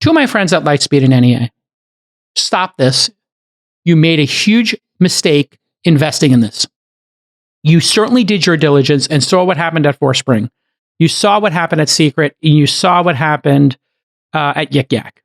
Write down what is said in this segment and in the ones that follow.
to my friends at Lightspeed and NEA, stop this. You made a huge mistake investing in this. You certainly did your diligence and saw what happened at Forspring. You saw what happened at Secret, and you saw what happened at Yik Yak.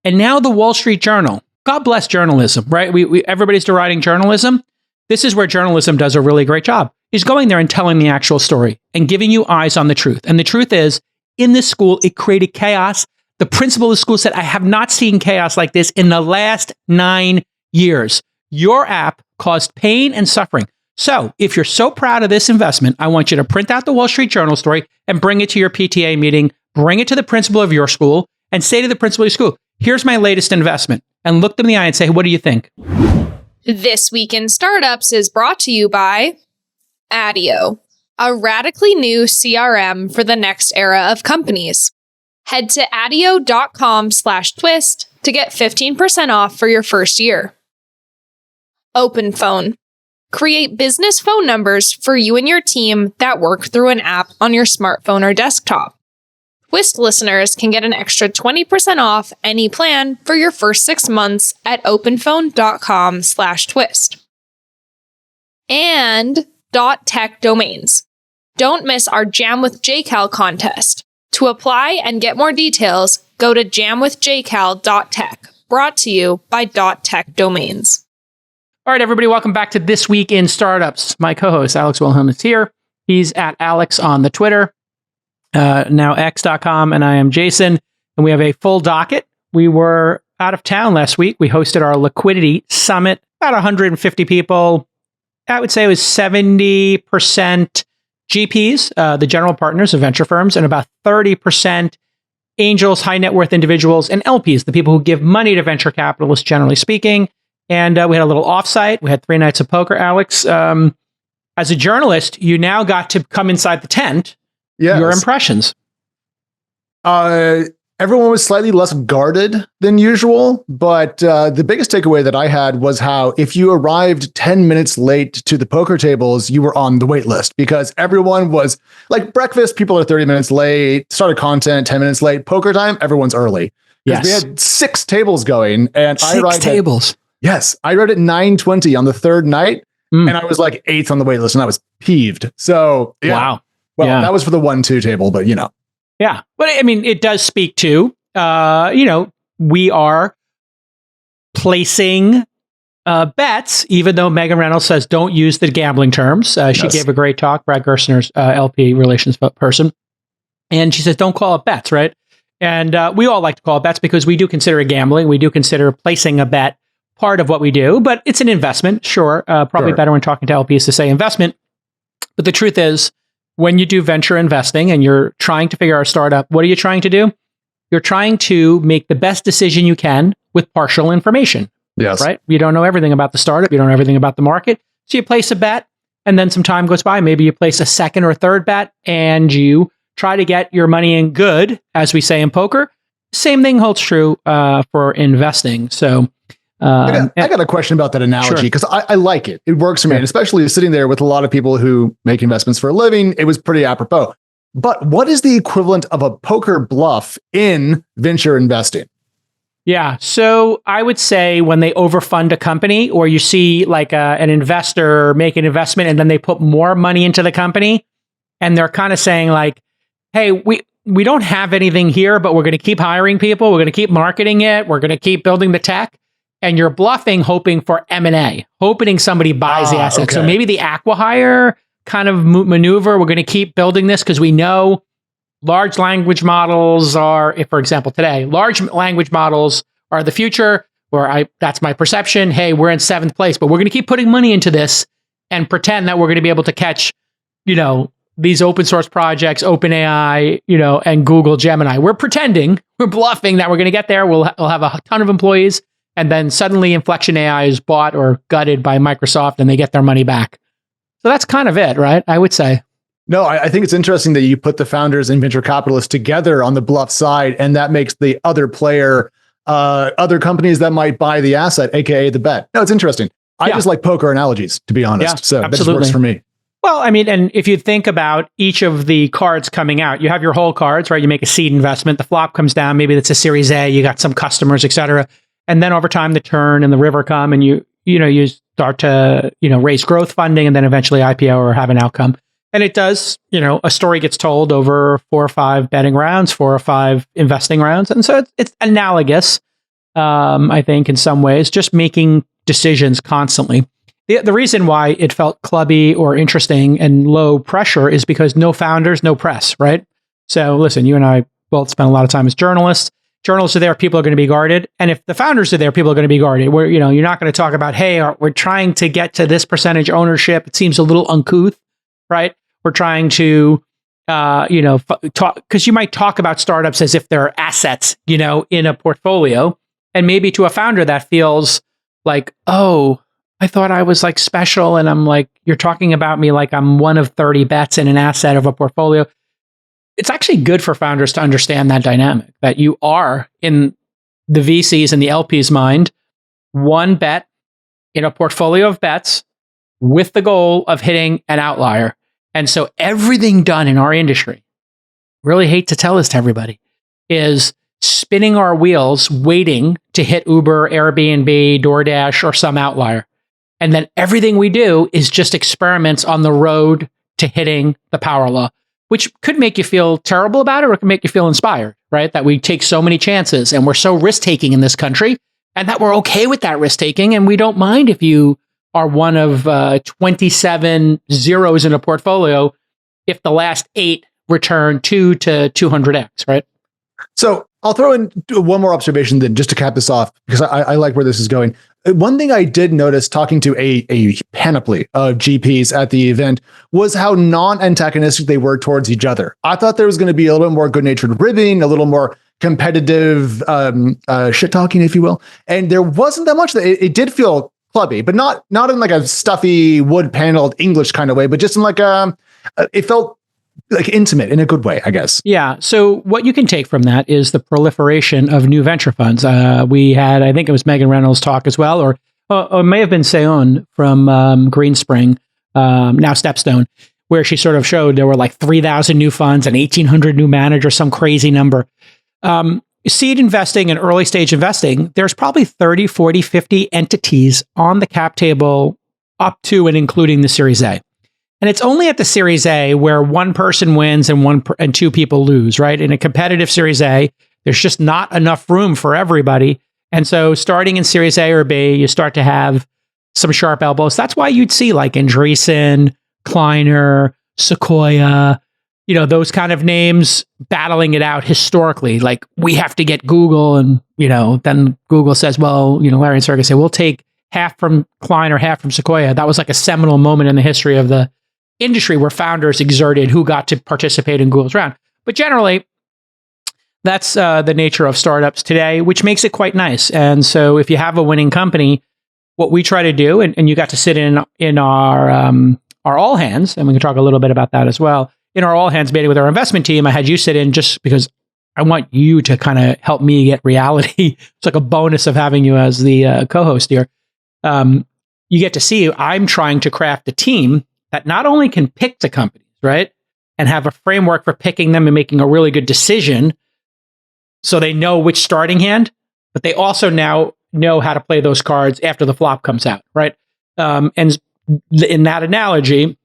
And now the Wall Street Journal, God bless journalism, right? Everybody's deriding journalism. This is where journalism does a really great job. Is going there and telling the actual story and giving you eyes on the truth. And the truth is, in this school, it created chaos. The principal of the school said, I have not seen chaos like this in the last 9 years. Your app caused pain and suffering. So if you're so proud of this investment, I want you to print out the Wall Street Journal story and bring it to your PTA meeting, bring it to the principal of your school, and say to the principal of your school, here's my latest investment. And look them in the eye and say, what do you think? This Week in Startups is brought to you by Attio, a radically new CRM for the next era of companies. Head to attio.com/twist to get 15% off for your first year. OpenPhone. Create business phone numbers for you and your team that work through an app on your smartphone or desktop. Twist listeners can get an extra 20% off any plan for your first 6 months at openphone.com/twist. And .tech domains. Don't miss our Jam with JCal contest. To apply and get more details, go to jamwithjcal.tech. Brought to you by .tech domains. All right, everybody, welcome back to This Week in Startups. My co-host, Alex Wilhelm, is here. He's at Alex on the Twitter, now x.com, and I am Jason. And we have a full docket. We were out of town last week. We hosted our Liquidity Summit, about 150 people. I would say it was 70% GPs, the general partners of venture firms, and about 30% angels, high net worth individuals, and LPs, the people who give money to venture capitalists, generally speaking. And we had a little offsite. We had 3 nights of poker. Alex, as a journalist, you now got to come inside the tent. Yes. Your impressions? Everyone was slightly less guarded than usual, but the biggest takeaway that I had was how if you arrived 10 minutes late to the poker tables, you were on the wait list because everyone was like breakfast. People are 30 minutes late, started content 10 minutes late, poker time. Everyone's early. Yes. We had 6 tables going and I arrived tables. Yes. I arrived at 9:20 on the 3rd night and I was like 8th on the wait list and I was peeved. So yeah. Wow. Well, that was for the 1-2 table, but you know. Yeah. But I mean, it does speak to, we are placing bets, even though Megan Reynolds says don't use the gambling terms. She gave a great talk, Brad Gerstner's LP relations person. And she says, don't call it bets, right? And we all like to call it bets because we do consider it gambling. We do consider placing a bet part of what we do, but it's an investment. Sure. Probably better when talking to LPs to say investment. But the truth is, when you do venture investing and you're trying to figure out a startup, what are you trying to do? You're trying to make the best decision you can with partial information. Yes. Right? You don't know everything about the startup. You don't know everything about the market. So you place a bet and then some time goes by. Maybe you place a second or third bet and you try to get your money in good, as we say in poker. Same thing holds true for investing. So I got a question about that analogy because I like it. It works for me, and especially sitting there with a lot of people who make investments for a living. It was pretty apropos. But what is the equivalent of a poker bluff in venture investing? Yeah. So I would say when they overfund a company or you see like an investor make an investment and then they put more money into the company and they're kind of saying like, hey, we don't have anything here, but we're going to keep hiring people. We're going to keep marketing it. We're going to keep building the tech. And you're bluffing, hoping for M&A, hoping somebody buys the asset. Okay. So maybe the acqui-hire kind of maneuver, we're going to keep building this because we know large language models are, if for example today, large language models are the future, that's my perception. Hey, we're in 7th place, but we're going to keep putting money into this and pretend that we're going to be able to catch, these open source projects, OpenAI, and Google Gemini. We're pretending, we're bluffing that we're going to get there. We'll have a ton of employees. And then suddenly Inflection AI is bought or gutted by Microsoft and they get their money back. So that's kind of it, right? I would say. No, I think it's interesting that you put the founders and venture capitalists together on the bluff side, and that makes the other player, other companies that might buy the asset, aka the bet. No, it's interesting. I just like poker analogies, to be honest. So that just works for me. Well, I mean, and if you think about each of the cards coming out, you have your whole cards, right? You make a seed investment, the flop comes down, maybe that's a Series A, you got some customers, et cetera. And then over time, the turn and the river come and you start to, raise growth funding and then eventually IPO or have an outcome. And it does, a story gets told over 4 or 5 betting rounds, 4 or 5 investing rounds. And so it's analogous, I think, in some ways, just making decisions constantly. The reason why it felt clubby or interesting and low pressure is because no founders, no press, right? So listen, you and I both spend a lot of time as journalists. Journalists are there, people are going to be guarded. And if the founders are there, people are going to be guarded. You're not going to talk about, hey, we're trying to get to this percentage ownership. It seems a little uncouth, right? We're trying to, talk, because you might talk about startups as if they're assets, in a portfolio. And maybe to a founder that feels like, oh, I thought I was like special. And I'm like, you're talking about me like I'm one of 30 bets in an asset of a portfolio. It's actually good for founders to understand that dynamic, that you are in the VCs and the LPs' mind, one bet in a portfolio of bets with the goal of hitting an outlier. And so everything done in our industry, really hate to tell this to everybody, is spinning our wheels, waiting to hit Uber, Airbnb, DoorDash, or some outlier. And then everything we do is just experiments on the road to hitting the power law, which could make you feel terrible about it or it could make you feel inspired, right? That we take so many chances and we're so risk-taking in this country and that we're okay with that risk-taking. And we don't mind if you are one of 27 zeros in a portfolio if the last 8 return 2 to 200x, right? So I'll throw in one more observation then just to cap this off, because I like where this is going. One thing I did notice talking to a panoply of GPs at the event was how non-antagonistic they were towards each other. I thought there was going to be a little more good-natured ribbing, a little more competitive shit-talking, if you will. And there wasn't that much. It did feel clubby, but not in like a stuffy, wood-paneled English kind of way, but just in like it felt like intimate in a good way, I guess. Yeah. So what you can take from that is the proliferation of new venture funds. We had, I think it was Megan Reynolds' talk as well, or it may have been Seon from Greenspring, now Stepstone, where she sort of showed there were like 3,000 new funds and 1,800 new managers, some crazy number. Seed investing and early stage investing, there's probably 30, 40, 50 entities on the cap table up to and including the Series A. And it's only at the Series A where one person wins and 2 people lose, right? In a competitive Series A, there's just not enough room for everybody. And so starting in Series A or B, you start to have some sharp elbows. That's why you'd see like Andreessen, Kleiner, Sequoia, those kind of names battling it out historically. Like, we have to get Google. And, then Google says, well, Larry and Sergey say, we'll take half from Kleiner, half from Sequoia. That was like a seminal moment in the history of the industry where founders exerted who got to participate in Google's round. But generally, that's the nature of startups today, which makes it quite nice. And so if you have a winning company, what we try to do, and you got to sit in our all hands, and we can talk a little bit about that as well. In our all hands meeting with our investment team, I had you sit in just because I want you to kind of help me get reality. It's like a bonus of having you as the co-host here. You get to see I'm trying to craft a team that not only can pick the companies, right, and have a framework for picking them and making a really good decision so they know which starting hand, but they also now know how to play those cards after the flop comes out, right? And in that analogy,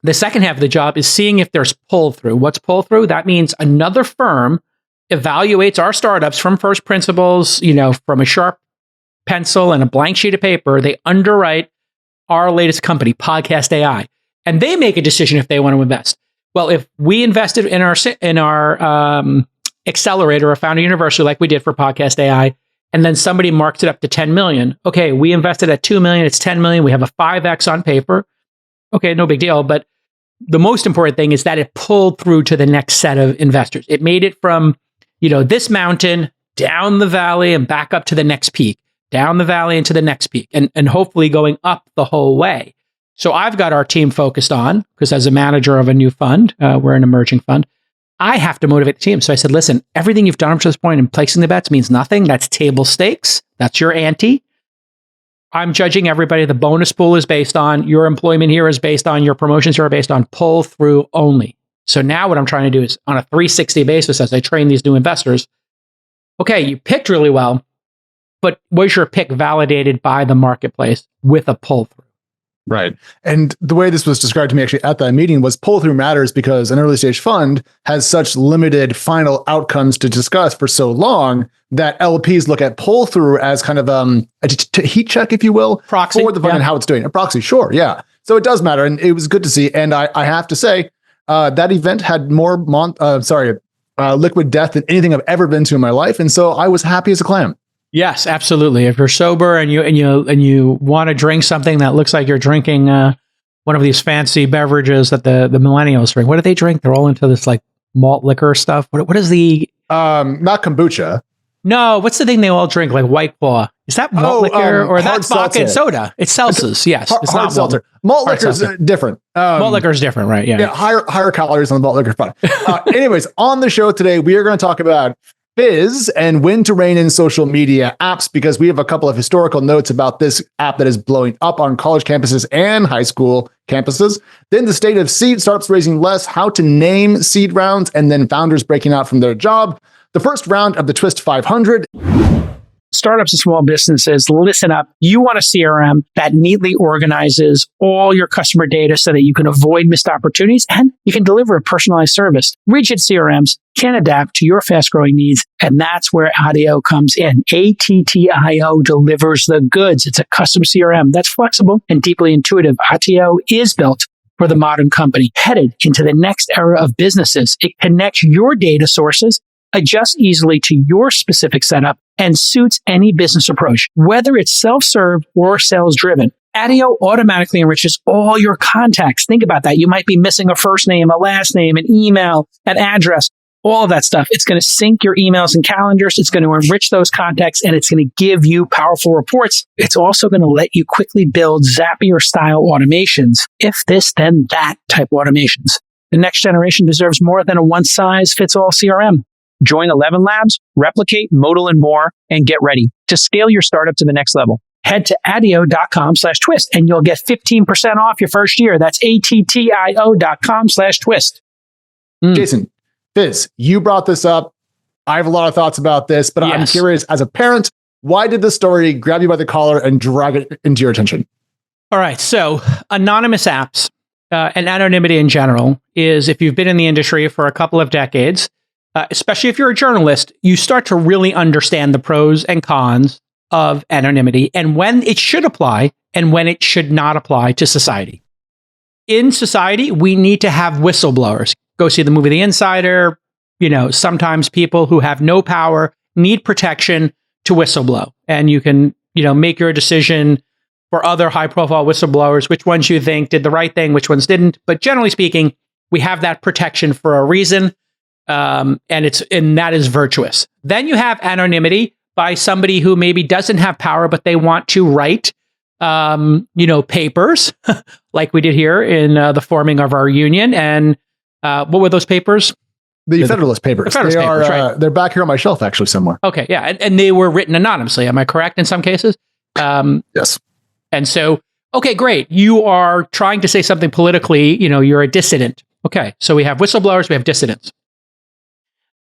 the second half of the job is seeing if there's pull through. What's pull through? That means another firm evaluates our startups from first principles, from a sharp pencil and a blank sheet of paper. They underwrite our latest company, Podcast AI, and they make a decision if they want to invest. Well, if we invested in our accelerator or founder university like we did for Podcast AI, and then somebody marks it up to 10 million. Okay, we invested at 2 million, it's 10 million. We have a 5x on paper. Okay, no big deal. But the most important thing is that it pulled through to the next set of investors. It made it from, this mountain down the valley and back up to the next peak, down the valley into the next peak, and hopefully going up the whole way. So I've got our team focused on, because as a manager of a new fund, we're an emerging fund, I have to motivate the team. So I said, listen, everything you've done up to this point in placing the bets means nothing. That's table stakes. That's your ante. I'm judging everybody. The bonus pool is based on your employment here is based on your promotions here are based on pull through only. So now what I'm trying to do is on a 360 basis as I train these new investors. Okay, you picked really well, but was your pick validated by the marketplace with a pull through? Right. And the way this was described to me actually at that meeting was pull through matters because an early stage fund has such limited final outcomes to discuss for so long that LPs look at pull through as kind of a heat check, if you will, proxy for the fund and how it's doing. A proxy, sure. Yeah. So it does matter. And it was good to see. And I have to say, that event had more liquid death than anything I've ever been to in my life. And so I was happy as a clam. Yes, absolutely. If you're sober and you want to drink something that looks like you're drinking one of these fancy beverages that the millennials drink, what do they drink? They're all into this like malt liquor stuff. What is the not kombucha? No, what's the thing they all drink? Like White Claw. Is that malt liquor or that's vodka and soda? It's Celsius. Yes, it's not seltzer. Malt liquor is different. Malt liquor is different, right? Yeah. Higher calories on the malt liquor. Fine. Anyways, on the show today, we are going to talk about Fizz and when to rein in social media apps, because we have a couple of historical notes about this app that is blowing up on college campuses and high school campuses. Then the state of seed startups raising less, how to name seed rounds, and then founders breaking out from their job. The first round of the TWIST500. Startups and small businesses, listen up. You want a CRM that neatly organizes all your customer data so that you can avoid missed opportunities and you can deliver a personalized service. Rigid CRMs can adapt to your fast-growing needs, and that's where Attio comes in. Attio delivers the goods. It's a custom CRM that's flexible and deeply intuitive. Attio is built for the modern company, headed into the next era of businesses. It connects your data sources, adjusts easily to your specific setup, and suits any business approach, whether it's self-serve or sales-driven. Attio automatically enriches all your contacts. Think about that. You might be missing a first name, a last name, an email, an address, all of that stuff. It's going to sync your emails and calendars. It's going to enrich those contacts, and it's going to give you powerful reports. It's also going to let you quickly build Zapier-style automations. If this, then that type automations. The next generation deserves more than a one-size-fits-all CRM. Join 11 Labs, replicate, modal, and more, and get ready to scale your startup to the next level. Head to attio.com/twist and you'll get 15% off your first year. That's attio.com/twist. Jason, Fizz, you brought this up. I have a lot of thoughts about this, but I'm curious, as a parent, why did this story grab you by the collar and drag it into your attention? All right. So anonymous apps and anonymity in general is, if you've been in the industry for a couple of decades, especially if you're a journalist, you start to really understand the pros and cons of anonymity and when it should apply and when it should not apply to society. In society, we need to have whistleblowers. Go see the movie The Insider. Sometimes people who have no power need protection to whistleblow. And you can, make your decision for other high-profile whistleblowers, which ones you think did the right thing, which ones didn't. But generally speaking, we have that protection for a reason. And that is virtuous. Then you have anonymity by somebody who maybe doesn't have power, but they want to write, papers like we did here in the forming of our union. And what were those papers? The Federalist Papers. The Federalist Papers, right. They're back here on my shelf, actually, somewhere. Okay, yeah, and they were written anonymously. Am I correct in some cases? Yes. And so, okay, great. You are trying to say something politically. You're a dissident. Okay, so we have whistleblowers, we have dissidents.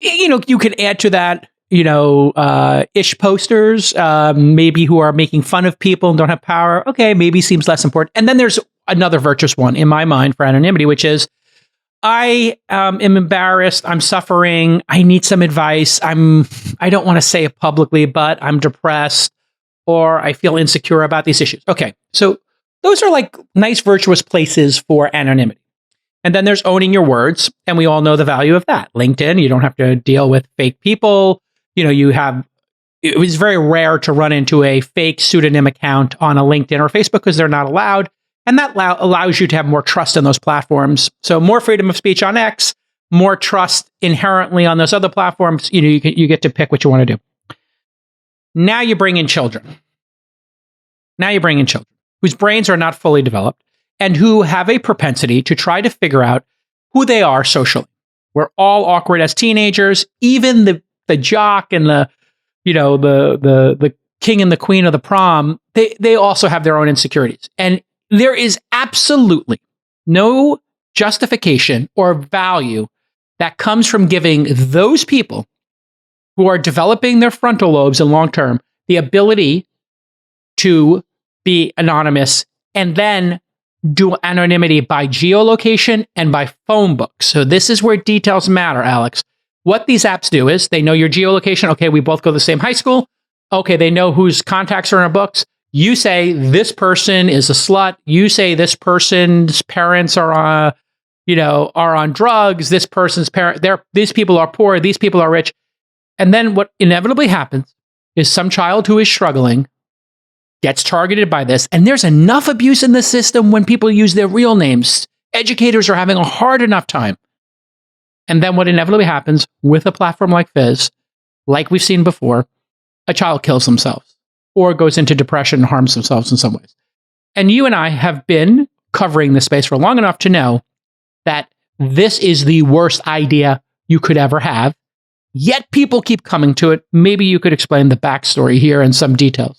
You can add to that, ish posters, maybe who are making fun of people and don't have power. Okay, maybe seems less important. And then there's another virtuous one in my mind for anonymity, which is, I am embarrassed. I'm suffering. I need some advice. I don't want to say it publicly, but I'm depressed or I feel insecure about these issues. Okay, so those are like nice virtuous places for anonymity. And then there's owning your words. And we all know the value of that. LinkedIn, you don't have to deal with fake people. It was very rare to run into a fake pseudonym account on a LinkedIn or Facebook because they're not allowed. And that allows you to have more trust in those platforms. So more freedom of speech on X, more trust inherently on those other platforms. You get to pick what you want to do. Now you bring in children. Whose brains are not fully developed and who have a propensity to try to figure out who they are socially. We're all awkward as teenagers. Even the jock and the king and the queen of the prom, they also have their own insecurities. And there is absolutely no justification or value that comes from giving those people who are developing their frontal lobes in long term the ability to be anonymous and then do anonymity by geolocation and by phone book. So this is where details matter, Alex. What these apps do is they know your geolocation. Okay, we both go to the same high school. Okay, they know whose contacts are in our books. You say this person is a slut. You say this person's parents are on drugs. This person's these people are poor. These people are rich. And then what inevitably happens is some child who is struggling gets targeted by this. And there's enough abuse in the system when people use their real names. Educators are having a hard enough time. And then what inevitably happens with a platform like Fizz, like we've seen before, a child kills themselves or goes into depression and harms themselves in some ways. And you and I have been covering this space for long enough to know that this is the worst idea you could ever have. Yet people keep coming to it. Maybe you could explain the backstory here and some details.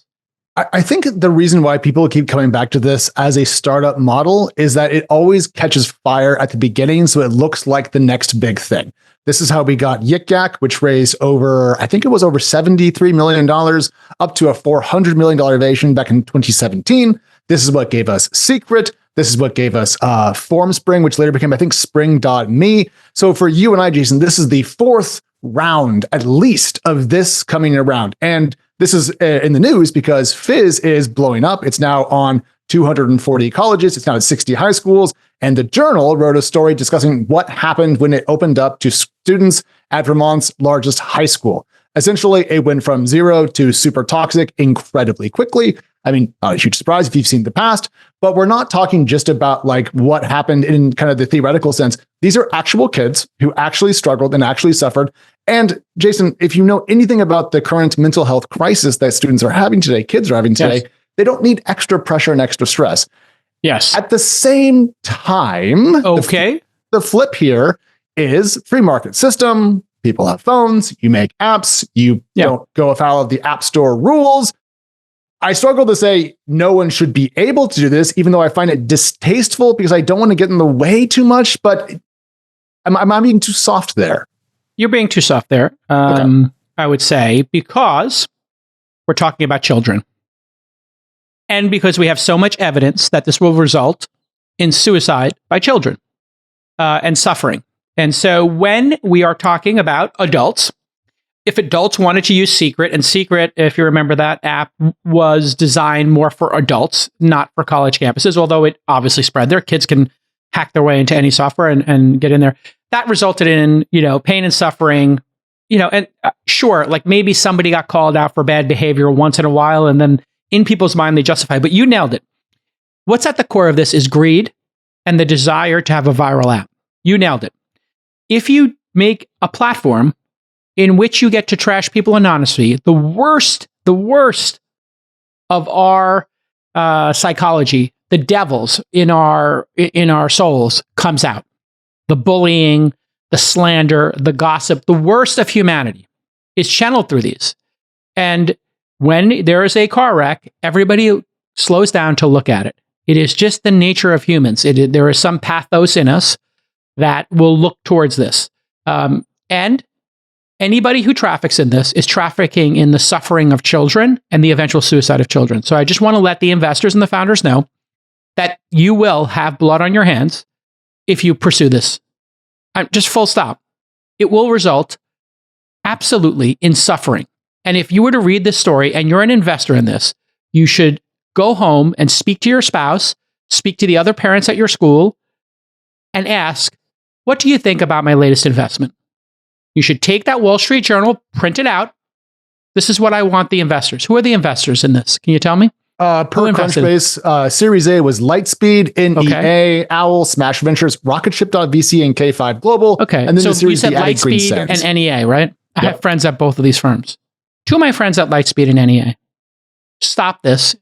I think the reason why people keep coming back to this as a startup model is that it always catches fire at the beginning, so it looks like the next big thing. This is how we got Yik Yak, which raised over $73 million, up to a $400 million valuation back in 2017. This is what gave us Secret. This is what gave us FormSpring, which later became, I think, Spring.me. So for you and I, Jason, this is the fourth round, at least, of this coming around. And this is in the news because Fizz is blowing up. It's now on 240 colleges. It's now at 60 high schools. And the Journal wrote a story discussing what happened when it opened up to students at Vermont's largest high school. Essentially, it went from zero to super toxic incredibly quickly. I mean, not a huge surprise if you've seen the past, but we're not talking just about like what happened in kind of the theoretical sense. These are actual kids who actually struggled and actually suffered. And Jason, if you know anything about the current mental health crisis that students are having today, kids are having today, they don't need extra pressure and extra stress. Yes. At the same time, okay, the flip here is free market system. People have phones, you make apps, you don't go afoul of the App Store rules. I struggle to say no one should be able to do this, even though I find it distasteful because I don't want to get in the way too much, but I'm being too soft there. You're being too soft there, Okay. I would say, because we're talking about children. And because we have so much evidence that this will result in suicide by children and suffering. And so when we are talking about adults, if adults wanted to use Secret, and Secret, if you remember, that app was designed more for adults, not for college campuses, although it obviously spread there. Kids can hack their way into any software and get in there. That resulted in, pain and suffering, and sure, like maybe somebody got called out for bad behavior once in a while, and then in people's mind, they justify, but you nailed it. What's at the core of this is greed and the desire to have a viral app. You nailed it. If you make a platform in which you get to trash people anonymously, the worst of our psychology, the devils in our souls comes out. The bullying, the slander, the gossip, the worst of humanity is channeled through these. And when there is a car wreck, everybody slows down to look at it. It is just the nature of humans. There is some pathos in us that will look towards this. And anybody who traffics in this is trafficking in the suffering of children and the eventual suicide of children. So I just want to let the investors and the founders know that you will have blood on your hands if you pursue this. Just full stop. It will result absolutely in suffering. And if you were to read this story and you're an investor in this, you should go home and speak to your spouse, speak to the other parents at your school, and ask, what do you think about my latest investment? You should take that Wall Street Journal, print it out. This is what I want the investors. Who are the investors in this? Can you tell me? Per Crunchbase, Series A was Lightspeed, NEA, Owl, Smash Ventures, Rocketship.vc, and K5 Global. Okay, and then so the Series you said D added Green Lightspeed Sands. and NEA, right? I have friends at both of these firms. Two of my friends at Lightspeed and NEA. Stop this.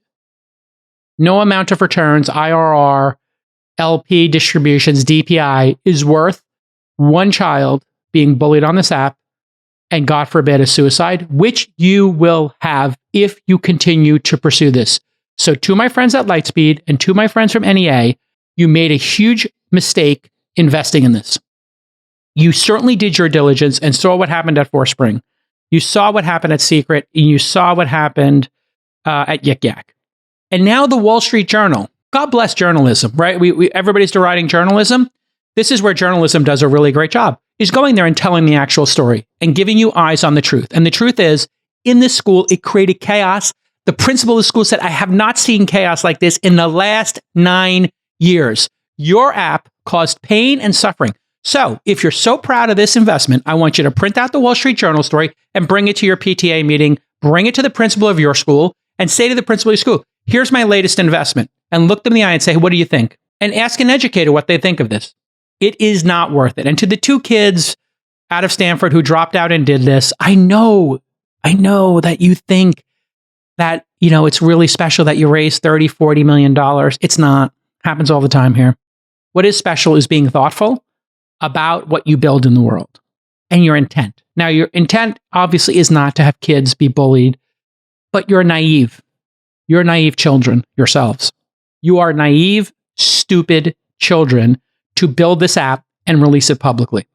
No amount of returns, IRR, LP distributions, DPI is worth one child being bullied on this app and, God forbid, a suicide, which you will have if you continue to pursue this. So to my friends at Lightspeed and to my friends from NEA, you made a huge mistake investing in this. You certainly did your diligence and saw what happened at Forspring. You saw what happened at Secret, and you saw what happened at Yik Yak. And now the Wall Street Journal, God bless journalism, right? Everybody's deriding journalism. This is where journalism does a really great job, is going there and telling the actual story and giving you eyes on the truth. And the truth is, in this school, it created chaos. The principal of the school said, I have not seen chaos like this in the last 9 years. Your app caused pain and suffering. So if you're so proud of this investment, I want you to print out the Wall Street Journal story and bring it to your PTA meeting, bring it to the principal of your school, and say to the principal of your school, here's my latest investment. And look them in the eye and say, what do you think? And ask an educator what they think of this. It is not worth it. And to the 2 kids out of Stanford who dropped out and did this, I know that you think that, it's really special that you raised $30, $40 million. It's not. Happens all the time here. What is special is being thoughtful about what you build in the world and your intent. Now, your intent obviously is not to have kids be bullied, but you're naive. You're naive children yourselves. You are naive, stupid children to build this app and release it publicly.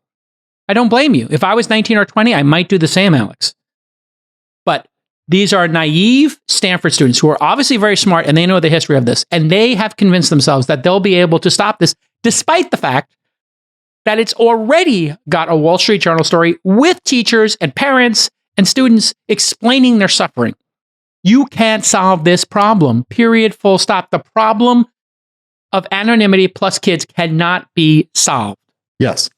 I don't blame you. If I was 19 or 20, I might do the same, Alex. But these are naive Stanford students who are obviously very smart and they know the history of this. And they have convinced themselves that they'll be able to stop this, despite the fact that it's already got a Wall Street Journal story with teachers and parents and students explaining their suffering. You can't solve this problem, period, full stop. The problem of anonymity plus kids cannot be solved. Yes.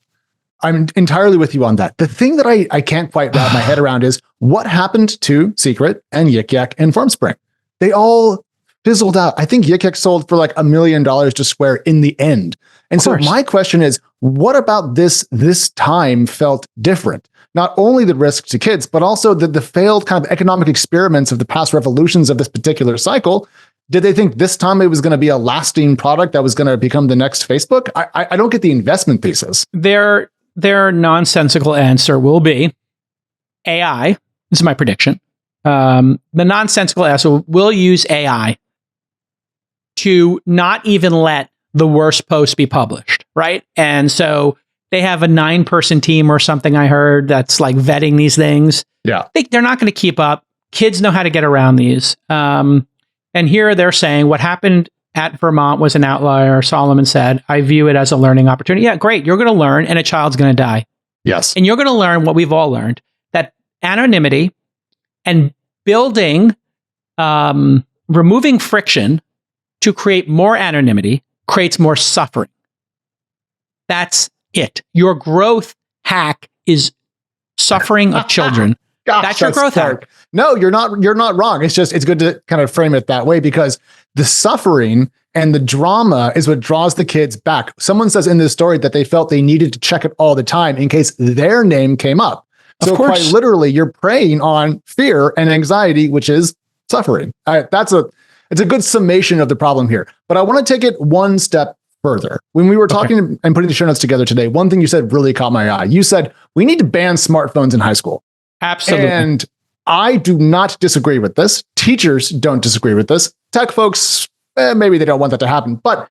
I'm entirely with you on that. The thing that I can't quite wrap my head around is what happened to Secret and Yik Yak and Formspring. They all fizzled out. I think Yik Yak sold for like $1 million to Square in the end. And so my question is, what about this time felt different? Not only the risk to kids, but also the failed kind of economic experiments of the past revolutions of this particular cycle. Did they think this time it was going to be a lasting product that was going to become the next Facebook? I don't get the investment thesis. Their nonsensical answer will be AI. This is my prediction. The nonsensical answer will use AI to not even let the worst post be published, right? And so they have a 9-person team or something I heard that's like vetting these things. Yeah. They're not going to keep up. Kids know how to get around these. And here they're saying what happened at Vermont was an outlier. Solomon said, I view it as a learning opportunity. Yeah, great. You're going to learn and a child's going to die. Yes. And you're going to learn what we've all learned, that anonymity and building, removing friction to create more anonymity creates more suffering. That's it. Your growth hack is suffering of children. Gosh, that's your growth hack. No, you're not wrong. It's good to kind of frame it that way because the suffering and the drama is what draws the kids back. Someone says in this story that they felt they needed to check it all the time in case their name came up. So quite literally, you're preying on fear and anxiety, which is suffering. It's a good summation of the problem here. But I want to take it one step further. When we were talking and putting the show notes together today, one thing you said really caught my eye. You said, we need to ban smartphones in high school. Absolutely. And I do not disagree with this. Teachers don't disagree with this. Tech folks, maybe they don't want that to happen. But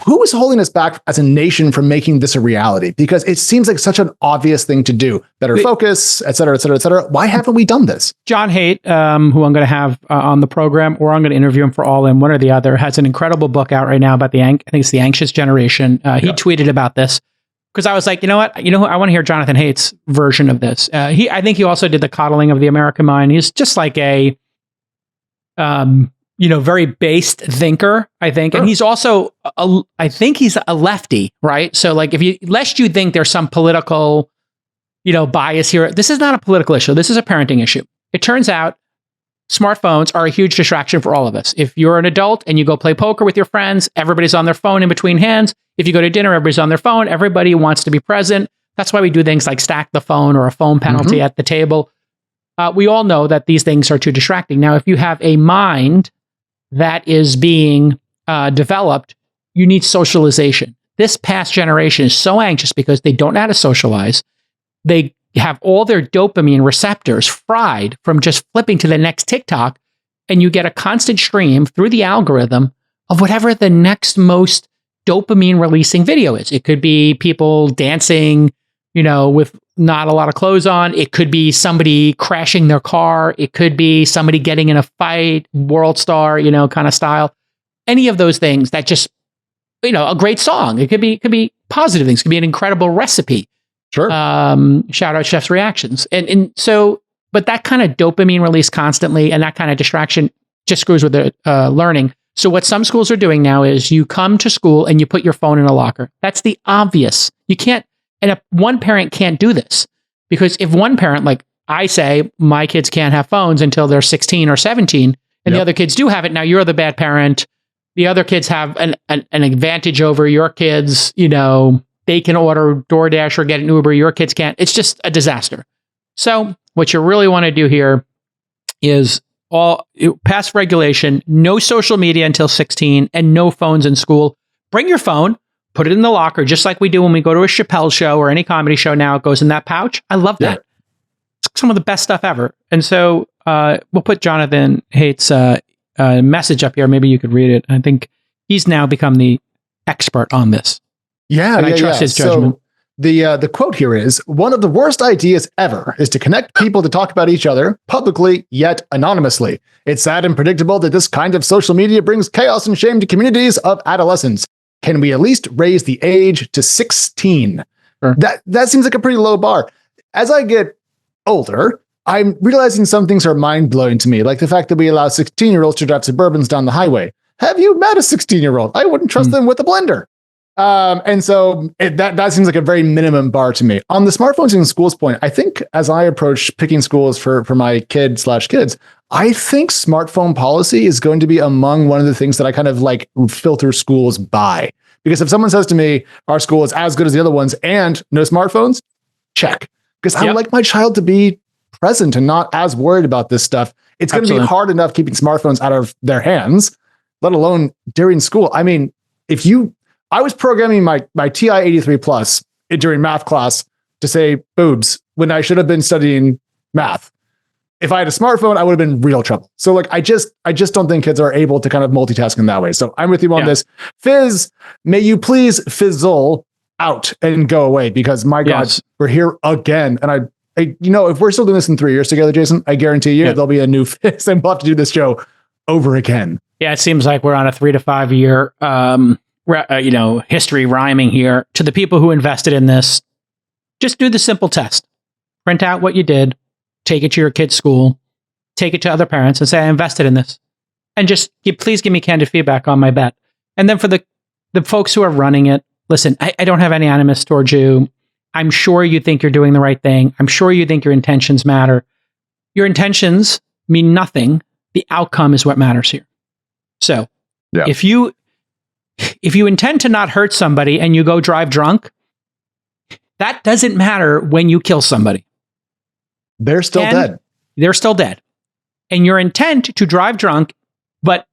who is holding us back as a nation from making this a reality? Because it seems like such an obvious thing to do. Better focus, et cetera, et cetera, et cetera. Why haven't we done this? John Haidt, who I'm going to have on the program, or I'm going to interview him for All In, one or the other, has an incredible book out right now about I think it's the anxious generation. He tweeted about this because I was like, you know what? I want to hear Jonathan Haidt's version of this. I think he also did the coddling of the American mind. He's just like a, very based thinker, I think. And he's also, I think he's a lefty, right? So like lest you think there's some political, bias here, this is not a political issue. This is a parenting issue. It turns out smartphones are a huge distraction for all of us. If you're an adult and you go play poker with your friends, everybody's on their phone in between hands. If you go to dinner, everybody's on their phone. Everybody wants to be present. That's why we do things like stack the phone or a phone penalty at the table. We all know that these things are too distracting. Now, if you have a mind that is being developed, you need socialization. This past generation is so anxious because they don't know how to socialize. They have all their dopamine receptors fried from just flipping to the next TikTok and you get a constant stream through the algorithm of whatever the next most dopamine releasing video is. It could be people dancing, with not a lot of clothes on. It could be somebody crashing their car. It could be somebody getting in a fight, world star, kind of style. Any of those things that just, a great song. It could be positive things. It could be an incredible recipe. Sure. Shout out Chef's Reactions. And so, but that kind of dopamine release constantly and that kind of distraction just screws with the learning. So what some schools are doing now is you come to school and you put your phone in a locker. That's the obvious. You can't, and one parent can't do this, because if one parent, like I say, my kids can't have phones until they're 16 or 17, and the other kids do have it, now you're the bad parent. The other kids have an advantage over your kids. They can order DoorDash or get an Uber. Your kids can't. It's just a disaster. So what you really want to do here is pass regulation, no social media until 16, and no phones in school. Bring your phone, put it in the locker, just like we do when we go to a Chappelle show or any comedy show now. It goes in that pouch. I love that. It's some of the best stuff ever. And so we'll put Jonathan Haight's message up here. Maybe you could read it. I think he's now become the expert on this. Yeah, and I trust his judgment. So the quote here is, one of the worst ideas ever is to connect people to talk about each other publicly, yet anonymously. It's sad and predictable that this kind of social media brings chaos and shame to communities of adolescents. Can we at least raise the age to 16? Sure. That seems like a pretty low bar. As I get older, I'm realizing some things are mind-blowing to me, like the fact that we allow 16-year-olds to drive Suburbans down the highway. Have you met a 16-year-old? I wouldn't trust them with a blender. And so that seems like a very minimum bar to me. On the smartphones in schools point, I think as I approach picking schools for my kids, I think smartphone policy is going to be among one of the things that I kind of like filter schools by. Because if someone says to me, our school is as good as the other ones and no smartphones, check. Because I would like my child to be present and not as worried about this stuff. It's going to be hard enough keeping smartphones out of their hands, let alone during school. I mean, I was programming my TI-83 Plus during math class to say boobs when I should have been studying math. If I had a smartphone, I would have been in real trouble. So like, I just don't think kids are able to kind of multitaask in that way. So I'm with you on this. Fizz, may you please fizzle out and go away, because my God, we're here again. And I if we're still doing this in 3 years together, Jason, I guarantee you there'll be a new Fizz and we'll have to do this show over again. Yeah, it seems like we're on a 3 to 5 year history rhyming here. To the people who invested in this, just do the simple test. Print out what you did, take it to your kid's school, take it to other parents and say, I invested in this. And just please give me candid feedback on my bet. And then for the folks who are running it, listen, I don't have any animus towards you. I'm sure you think you're doing the right thing. I'm sure you think your intentions matter. Your intentions mean nothing. The outcome is what matters here. So if you intend to not hurt somebody and you go drive drunk, that doesn't matter when you kill somebody. They're still dead. They're still dead. And your intent to drive drunk, but,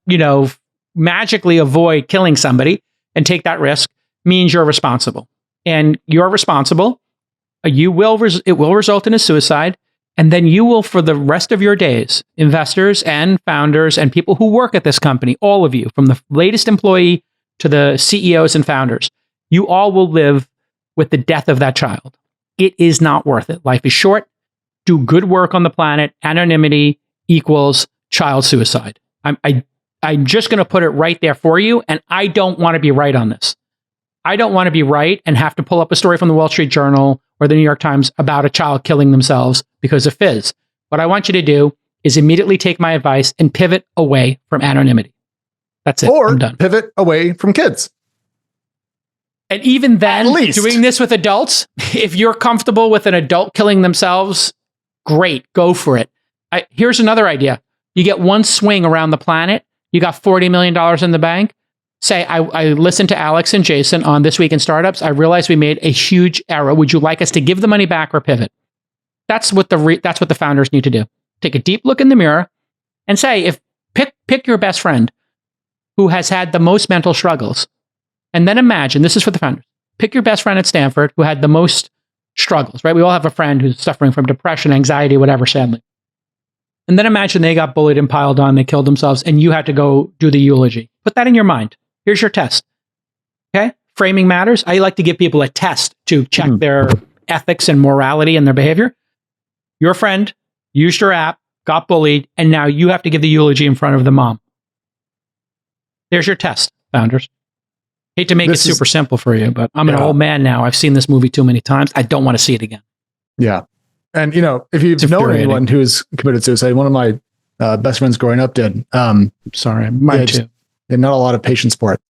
magically avoid killing somebody and take that risk means you're responsible. And you're responsible. It will result in a suicide. And then you will, for the rest of your days, investors and founders and people who work at this company, all of you, from the latest employee to the CEOs and founders, you all will live with the death of that child. It is not worth it. Life is short. Do good work on the planet. Anonymity equals child suicide. I'm just going to put it right there for you. And I don't want to be right on this. I don't want to be right and have to pull up a story from the Wall Street Journal or the New York Times about a child killing themselves because of Fizz. What I want you to do is immediately take my advice and pivot away from anonymity. That's it. Or I'm done. Pivot away from kids. And even then, doing this with adults, if you're comfortable with an adult killing themselves, great, go for it. Here's another idea. You get one swing around the planet. You got $40 million in the bank. Say, I listened to Alex and Jason on This Week in Startups. I realized we made a huge error. Would you like us to give the money back or pivot? That's what the founders need to do. Take a deep look in the mirror and say, pick your best friend who has had the most mental struggles. And then imagine, this is for the founders, pick your best friend at Stanford who had the most struggles, right? We all have a friend who's suffering from depression, anxiety, whatever, sadly. And then imagine they got bullied and piled on, they killed themselves, and you had to go do the eulogy. Put that in your mind. Here's your test. Okay? Framing matters. I like to give people a test to check their ethics and morality and their behavior. Your friend used your app, got bullied, and now you have to give the eulogy in front of the mom. There's your test, founders. Hate to make it super simple for you, but I'm an old man now. I've seen this movie too many times. I don't want to see it again. Yeah. And, you know, if you've known anyone who's committed suicide, one of my best friends growing up did. Sorry, mine too. And not a lot of patience for it.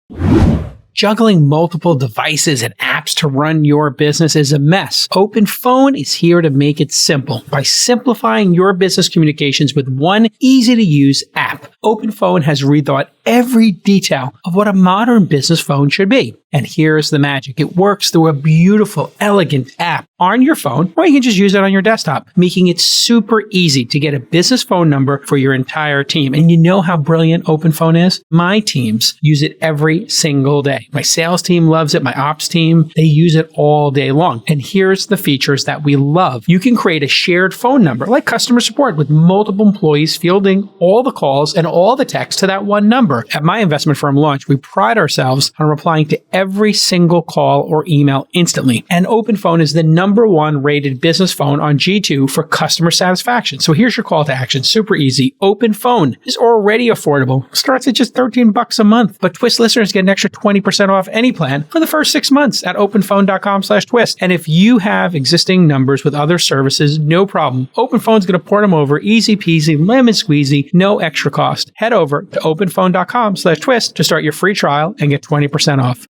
Juggling multiple devices and apps to run your business is a mess. OpenPhone is here to make it simple by simplifying your business communications with one easy-to-use app. OpenPhone has rethought every detail of what a modern business phone should be. And here's the magic. It works through a beautiful, elegant app on your phone, or you can just use it on your desktop, making it super easy to get a business phone number for your entire team. And you know how brilliant OpenPhone is? My teams use it every single day. My sales team loves it. My ops team, they use it all day long. And here's the features that we love. You can create a shared phone number, like customer support, with multiple employees fielding all the calls and all the texts to that one number. At my investment firm Launch, we pride ourselves on replying to every single call or email instantly. And OpenPhone is the #1 rated business phone on G2 for customer satisfaction. So here's your call to action. Super easy. OpenPhone is already affordable. Starts at just $13 a month. But Twist listeners get an extra 20% off any plan for the first 6 months at openphone.com/twist. And if you have existing numbers with other services, no problem. OpenPhone's going to port them over. Easy peasy, lemon squeezy, no extra cost. Head over to openphone.com/twist to start your free trial and get 20% off.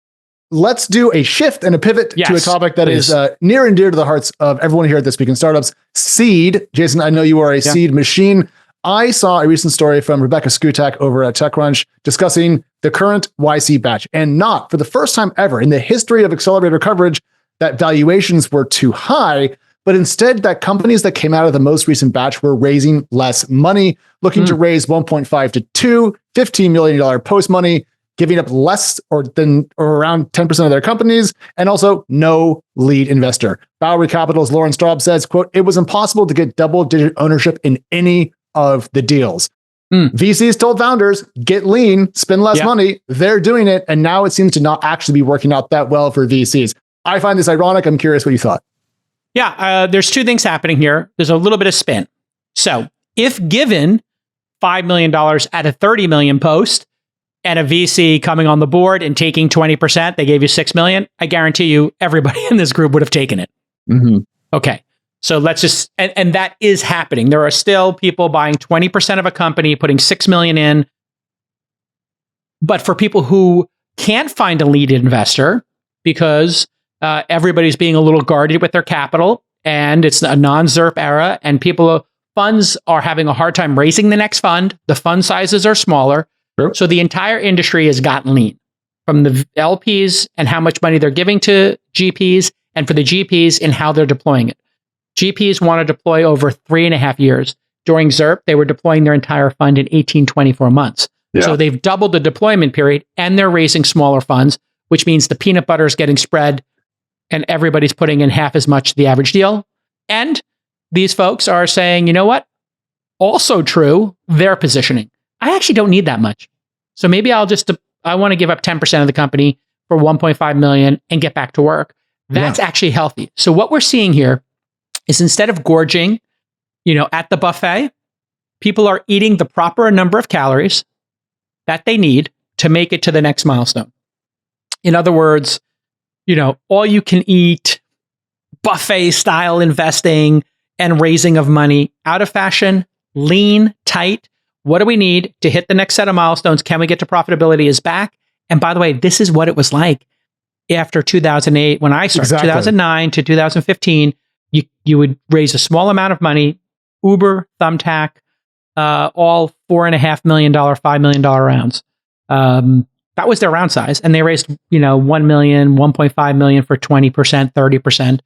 Let's do a shift and a pivot to a topic that is near and dear to the hearts of everyone here at This Week in Startups, seed. Jason, I know you are a seed machine. I saw a recent story from Rebecca Skutak over at TechCrunch discussing the current YC batch, and not for the first time ever in the history of accelerator coverage that valuations were too high, but instead that companies that came out of the most recent batch were raising less money, looking to raise 1.5 to 2, $15 million post money, giving up less or around 10% of their companies, and also no lead investor. Bowery Capital's Lauren Straub says, quote, "It was impossible to get double-digit ownership in any of the deals." VCs told founders, get lean, spend less money. They're doing it, and now it seems to not actually be working out that well for VCs. I find this ironic. I'm curious what you thought. Yeah, there's two things happening here. There's a little bit of spin. So if given $5 million at a $30 million post, and a VC coming on the board and taking 20%, they gave you $6 million, I guarantee you everybody in this group would have taken it. Okay. So let's just, and that is happening. There are still people buying 20% of a company, putting $6 million in. But for people who can't find a lead investor because everybody's being a little guarded with their capital and it's a non-ZERP era and funds are having a hard time raising the next fund. The fund sizes are smaller. So the entire industry has gotten lean, from the LPs and how much money they're giving to GPs, and for the GPs in how they're deploying it. GPs want to deploy over 3.5 years. During ZERP, they were deploying their entire fund in 24 months. So they've doubled the deployment period, and they're raising smaller funds, which means the peanut butter is getting spread and everybody's putting in half as much the average deal. And these folks are saying, you know what? Also true, their positioning. I actually don't need that much. So maybe I want to give up 10% of the company for 1.5 million and get back to work. That's actually healthy. So what we're seeing here is instead of gorging, at the buffet, people are eating the proper number of calories that they need to make it to the next milestone. In other words, all you can eat buffet style investing and raising of money out of fashion, lean, tight. What do we need to hit the next set of milestones? Can we get to profitability is back? And by the way, this is what it was like after 2008, when I started, 2009 to 2015, you would raise a small amount of money, Uber, Thumbtack, all $4.5 million, $5 million rounds. That was their round size. And they raised, 1 million, 1.5 million for 20%, 30%.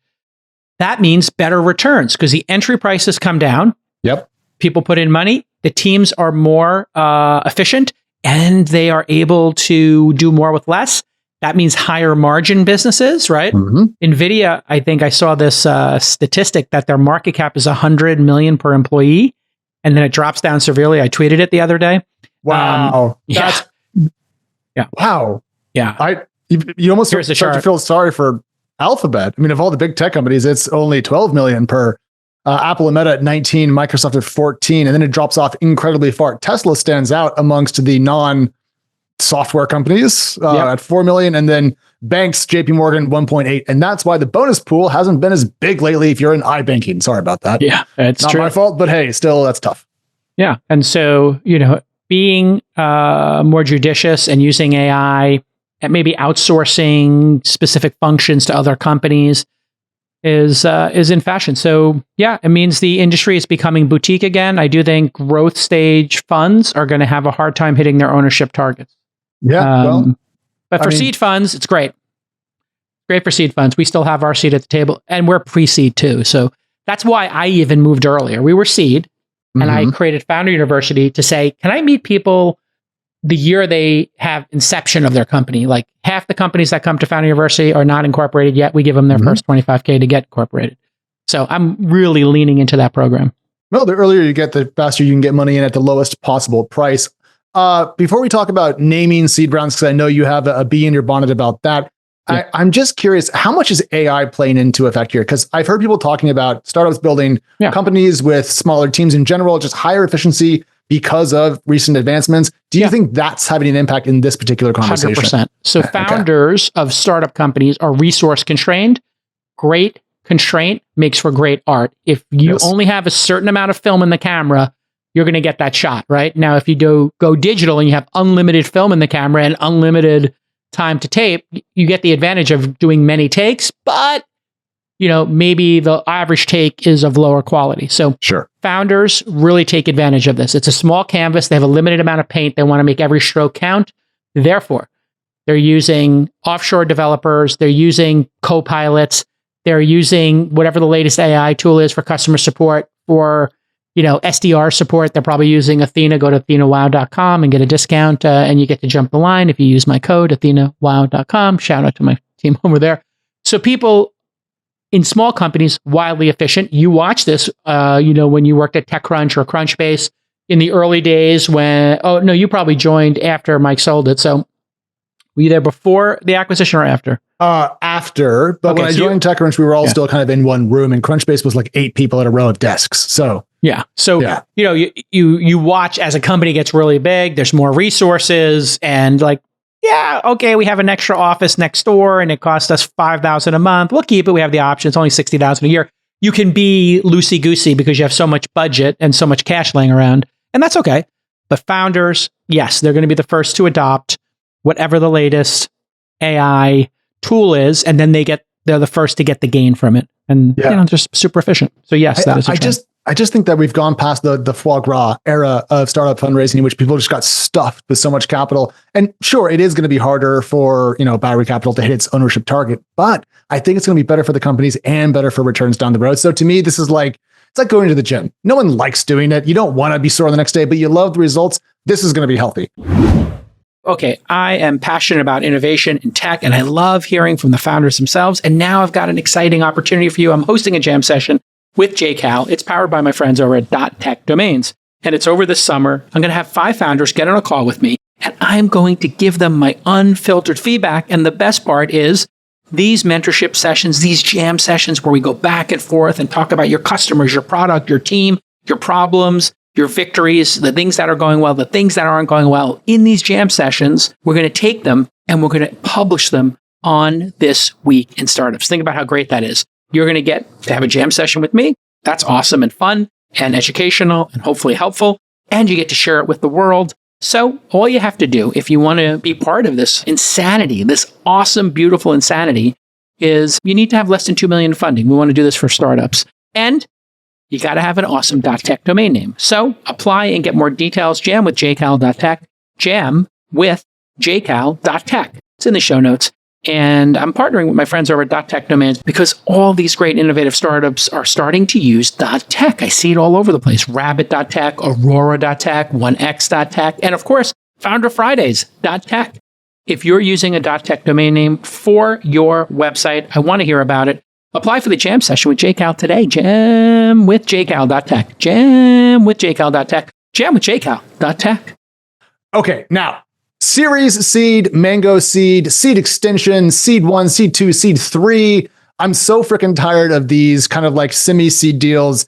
That means better returns because the entry prices come down. People put in money. The teams are more efficient and they are able to do more with less. That means higher margin businesses, right? NVIDIA, I think I saw this statistic that their market cap is 100 million per employee. and then it drops down severely. I tweeted it the other day. Wow. Yeah. Wow. Yeah. You almost start to feel sorry for Alphabet. I mean, of all the big tech companies, it's only 12 million per. Apple and Meta at 19, Microsoft at 14, and then it drops off incredibly far. Tesla stands out amongst the non-software companies at 4 million, and then banks, JP Morgan, 1.8. And that's why the bonus pool hasn't been as big lately if you're in iBanking. Sorry about that. Yeah, it's not my fault, but hey, still, that's tough. Yeah. And so, being more judicious and using AI and maybe outsourcing specific functions to other companies is in fashion. So yeah, it means the industry is becoming boutique again. I do think growth stage funds are going to have a hard time hitting their ownership targets. Yeah. But for seed funds, it's great. Great for seed funds. We still have our seat at the table, and we're pre-seed too. So that's why I even moved earlier. We were seed, and I created Founder University to say, can I meet people the year they have inception of their company? Like half the companies that come to Founder University are not incorporated yet. We give them their first $25K to get incorporated. So I'm really leaning into that program. Well, the earlier you get, the faster you can get money in at the lowest possible price. Before we talk about naming seed rounds, because I know you have a bee in your bonnet about that, I'm just curious, how much is AI playing into effect here? Because I've heard people talking about startups building companies with smaller teams in general, just higher efficiency because of recent advancements. Do you think that's having an impact in this particular conversation? 100%. So founders of startup companies are resource constrained. Great constraint makes for great art. If you only have a certain amount of film in the camera, you're going to get that shot, right? Now, if you go digital and you have unlimited film in the camera and unlimited time to tape, you get the advantage of doing many takes, but maybe the average take is of lower quality. So founders really take advantage of this. It's a small canvas. They have a limited amount of paint. They want to make every stroke count. Therefore, they're using offshore developers. They're using co-pilots. They're using whatever the latest AI tool is for customer support. For SDR support, they're probably using Athena. Go to athenawow.com and get a discount, and you get to jump the line if you use my code, athenawow.com. Shout out to my team over there. So people in small companies, wildly efficient. You watch this, when you worked at TechCrunch or Crunchbase in the early days when, you probably joined after Mike sold it. So were you there before the acquisition or after? After, but when I joined TechCrunch, we were all still kind of in one room, and Crunchbase was like 8 people at a row of desks. So you watch as a company gets really big, there's more resources, and we have an extra office next door and it costs us $5,000 a month. We'll keep it. We have the option. It's only $60,000 a year. You can be loosey-goosey because you have so much budget and so much cash laying around, and that's okay. But founders, yes, they're going to be the first to adopt whatever the latest AI tool is, and then they're the first to get the gain from it. And just super efficient. So yes, that is a trend. I just think that we've gone past the foie gras era of startup fundraising, in which people just got stuffed with so much capital. And sure, it is going to be harder for Battery Capital to hit its ownership target, but I think it's going to be better for the companies and better for returns down the road. So to me, this is it's like going to the gym. No one likes doing it. You don't want to be sore the next day, but you love the results. This is going to be healthy. Okay, I am passionate about innovation in tech, and I love hearing from the founders themselves. And now I've got an exciting opportunity for you. I'm hosting a jam session with JCal. It's powered by my friends over at .tech Domains. And it's over this summer. I'm going to have 5 founders get on a call with me, and I'm going to give them my unfiltered feedback. And the best part is these mentorship sessions, these jam sessions where we go back and forth and talk about your customers, your product, your team, your problems, your victories, the things that are going well, the things that aren't going well. In these jam sessions, we're going to take them and we're going to publish them on This Week in Startups. Think about how great that is. You're going to get to have a jam session with me. That's awesome and fun and educational and hopefully helpful. And you get to share it with the world. So all you have to do, if you want to be part of this insanity, this awesome, beautiful insanity, is you need to have less than $2 million in funding. We want to do this for startups. And you got to have an awesome .tech domain name. So apply and get more details. Jam with jcal.tech. Jam with jcal.tech. It's in the show notes. And I'm partnering with my friends over at .tech Domains because all these great innovative startups are starting to use .tech. I see it all over the place. Rabbit.tech, Aurora.tech, 1x.tech, and of course, Founder Fridays.tech. If you're using a .tech domain name for your website, I want to hear about it. Apply for the jam session with JCal today. Jam with JCal.tech. Jam with JCal.tech. Jam with JCal.tech. Okay, now, Series Seed, Mango Seed, Seed Extension, Seed 1, Seed 2, Seed 3. I'm so freaking tired of these kind of like semi-seed deals.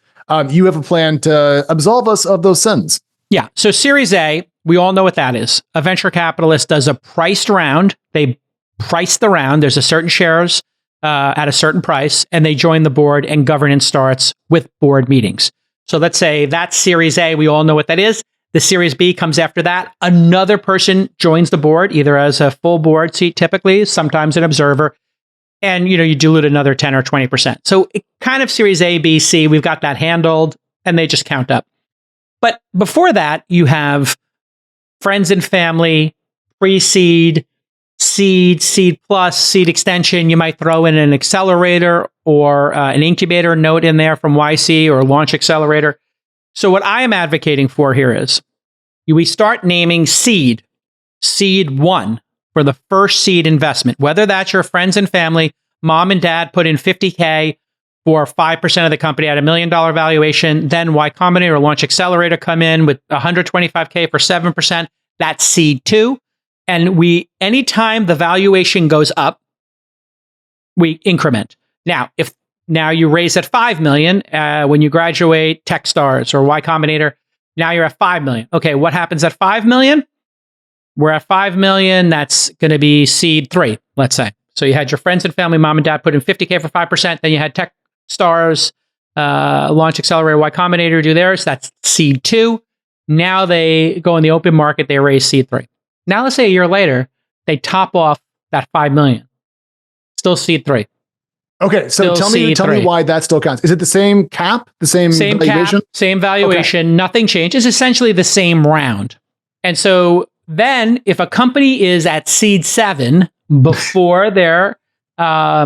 You have a plan to absolve us of those sins. Yeah. So Series A, we all know what that is. A venture capitalist does a priced round. They price the round. There's a certain shares at a certain price, and they join the board, and governance starts with board meetings. So let's say that's Series A. We all know what that is. The Series B comes after that. Another person joins the board, either as a full board seat, typically, sometimes an observer. And, you dilute another 10 or 20%. So it kind of Series A, B, C, we've got that handled, and they just count up. But before that, you have friends and family, pre-seed, seed, seed plus, seed extension. You might throw in an accelerator or an incubator note in there from YC or launch accelerator. So what I am advocating for here is we start naming seed 1 for the first seed investment, whether that's your friends and family, mom and dad put in $50K for 5% of the company at $1 million valuation, then Y Combinator or Launch Accelerator come in with $125K for 7%, that's seed 2. And anytime the valuation goes up, we increment. Now, if you raise at 5 million when you graduate Techstars or Y Combinator, now you're at 5 million. Okay, what happens at 5 million? We're at 5 million. That's going to be seed 3, let's say. So you had your friends and family, mom and dad put in $50K for 5%. Then you had Techstars, Launch Accelerator, Y Combinator do theirs. That's seed 2. Now they go in the open market. They raise seed 3. Now let's say a year later, they top off that 5 million. Still seed 3. Okay, so tell me why that still counts. Is it the same cap? The same valuation? Cap, same valuation. Okay. Nothing changed. It's essentially the same round. And so then if a company is at seed 7 before their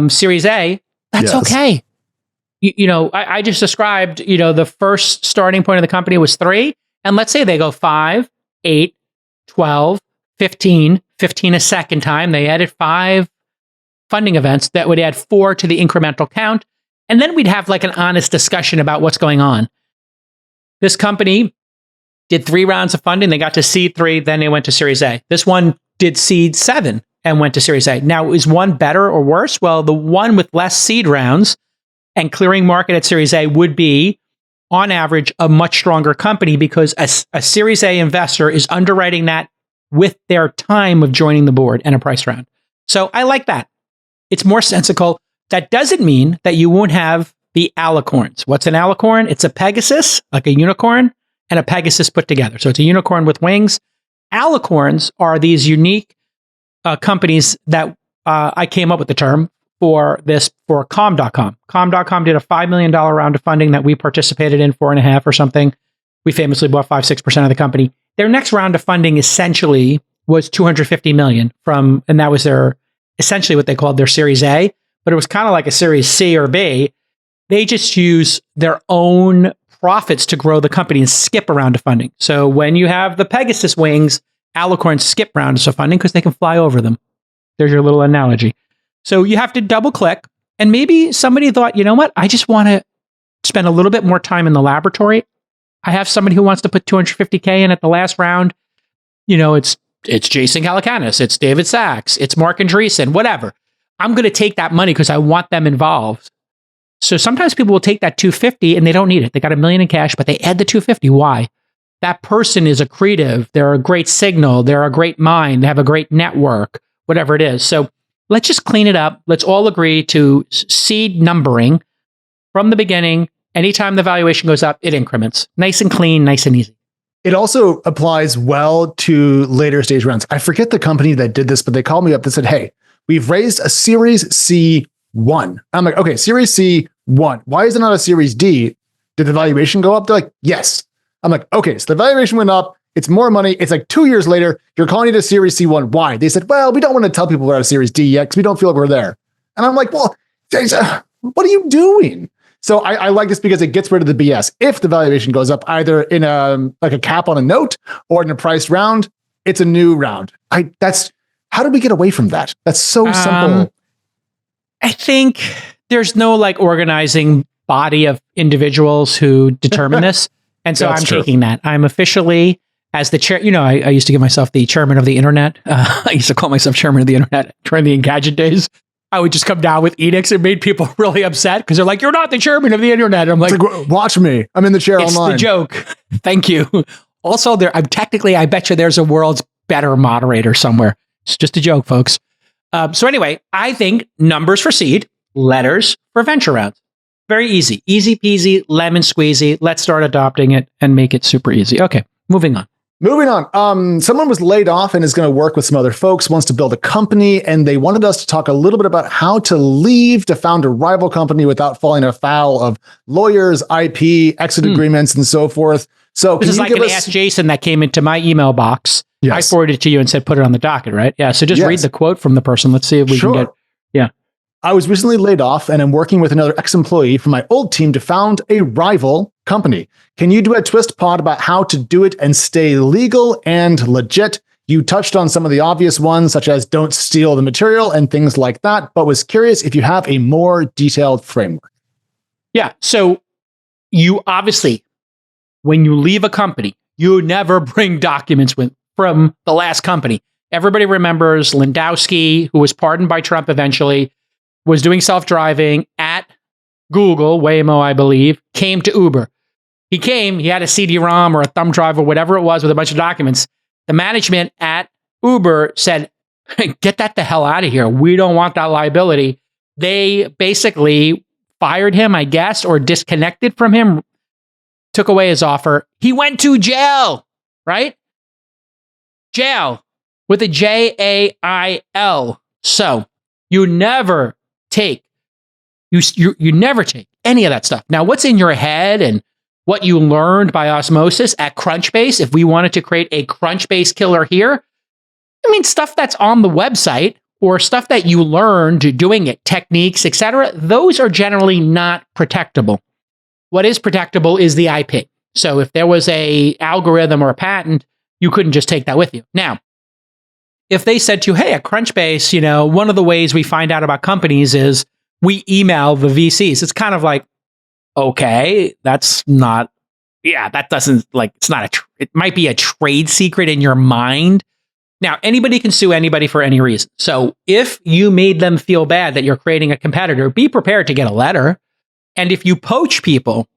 Series A, that's okay. I just described, the first starting point of the company was 3. And let's say they go 5, 8, 12, 15 a second time. They added 5 funding events that would add 4 to the incremental count. And then we'd have like an honest discussion about what's going on. This company did 3 rounds of funding. They got to seed 3, then they went to Series A. This one did seed 7 and went to Series A. Now, is one better or worse? Well, the one with less seed rounds and clearing market at Series A would be, on average, a much stronger company because a Series A investor is underwriting that with their time of joining the board and a price round. So I like that. It's more sensical. That doesn't mean that you won't have the alicorns. What's an alicorn? It's a Pegasus, like a unicorn, and a Pegasus put together. So it's a unicorn with wings. Alicorns are these unique companies that I came up with the term for Com.com. Com.com did a $5 million round of funding that we participated in, 4.5 or something. We famously bought 5-6% of the company. Their next round of funding essentially was $250 million and that was essentially what they called their Series A, but it was kind of like a Series C or B. They just use their own profits to grow the company and skip a round of funding. So when you have the Pegasus wings, alicorns skip rounds of funding because they can fly over them. There's your little analogy. So you have to double click. And maybe somebody thought, you know what? I just want to spend a little bit more time in the laboratory. I have somebody who wants to put $250K in at the last round. It's Jason Calacanis, it's David Sachs, it's Mark Andreessen, whatever. I'm going to take that money because I want them involved. So sometimes people will take that $250 and they don't need it. They got $1 million in cash, but they add the $250. Why? That person is accretive. They're a great signal. They're a great mind. They have a great network, whatever it is. So let's just clean it up. Let's all agree to seed numbering from the beginning. Anytime the valuation goes up, it increments. Nice and clean, nice and easy. It also applies well to later stage rounds. I forget the company that did this, but they called me up and said, hey, we've raised a Series C1. I'm like, okay, Series C1. Why is it not a Series D? Did the valuation go up? They're like, yes. I'm like, okay, so the valuation went up. It's more money. It's like 2 years later. You're calling it a Series C1. Why? They said, well, we don't want to tell people we're at a Series D yet because we don't feel like we're there. And I'm like, well, what are you doing? So I like this because it gets rid of the BS. If the valuation goes up either in a cap on a note or in a priced round, it's a new round. How do we get away from that? That's so simple. I think there's no like organizing body of individuals who determine this. And so I'm taking that. I'm officially, as the chair, I used to give myself the chairman of the internet. I used to call myself chairman of the internet during the Engadget days. I would just come down with edicts and made people really upset because they're like, you're not the chairman of the internet. I'm like, watch me. I'm in the chair it's online. It's the joke. Thank you. Also, I bet you there's a world's better moderator somewhere. It's just a joke, folks. So anyway, I think numbers for seed, letters for venture rounds. Very easy. Easy peasy, lemon squeezy. Let's start adopting it and make it super easy. Okay, moving on. Someone was laid off and is going to work with some other folks, wants to build a company, and they wanted us to talk a little bit about how to leave to found a rival company without falling afoul of lawyers, IP, exit agreements, and so forth. So this is like an Ask Jason that came into my email box. Yes. I forwarded it to you and said, put it on the docket, right? Yeah. So just read the quote from the person. Let's see if we can get, I was recently laid off and I'm working with another ex-employee from my old team to found a rival company. Can you do a twist pod about how to do it and stay legal and legit? You touched on some of the obvious ones, such as don't steal the material and things like that, but was curious if you have a more detailed framework. Yeah. So you obviously, when you leave a company, you never bring documents from the last company. Everybody remembers Lindowski, who was pardoned by Trump eventually, was doing self-driving at Google, Waymo, I believe, came to Uber. He had a CD-ROM or a thumb drive or whatever it was with a bunch of documents. The management at Uber said, get that the hell out of here. We don't want that liability. They basically fired him, I guess, or disconnected from him, took away his offer. He went to jail, right? Jail with a Jail. So you never take any of that stuff. Now, what's in your head and what you learned by osmosis at Crunchbase, if we wanted to create a Crunchbase killer here, I mean, stuff that's on the website or stuff that you learned doing it, techniques, etc., those are generally not protectable. What is protectable is the IP. So if there was a algorithm or a patent, you couldn't just take that with you. Now, if they said to you, hey, at Crunchbase, one of the ways we find out about companies is we email the VCs. It's kind of like, okay, that doesn't it might be a trade secret in your mind. Now, anybody can sue anybody for any reason. So if you made them feel bad that you're creating a competitor, be prepared to get a letter. And if you poach people,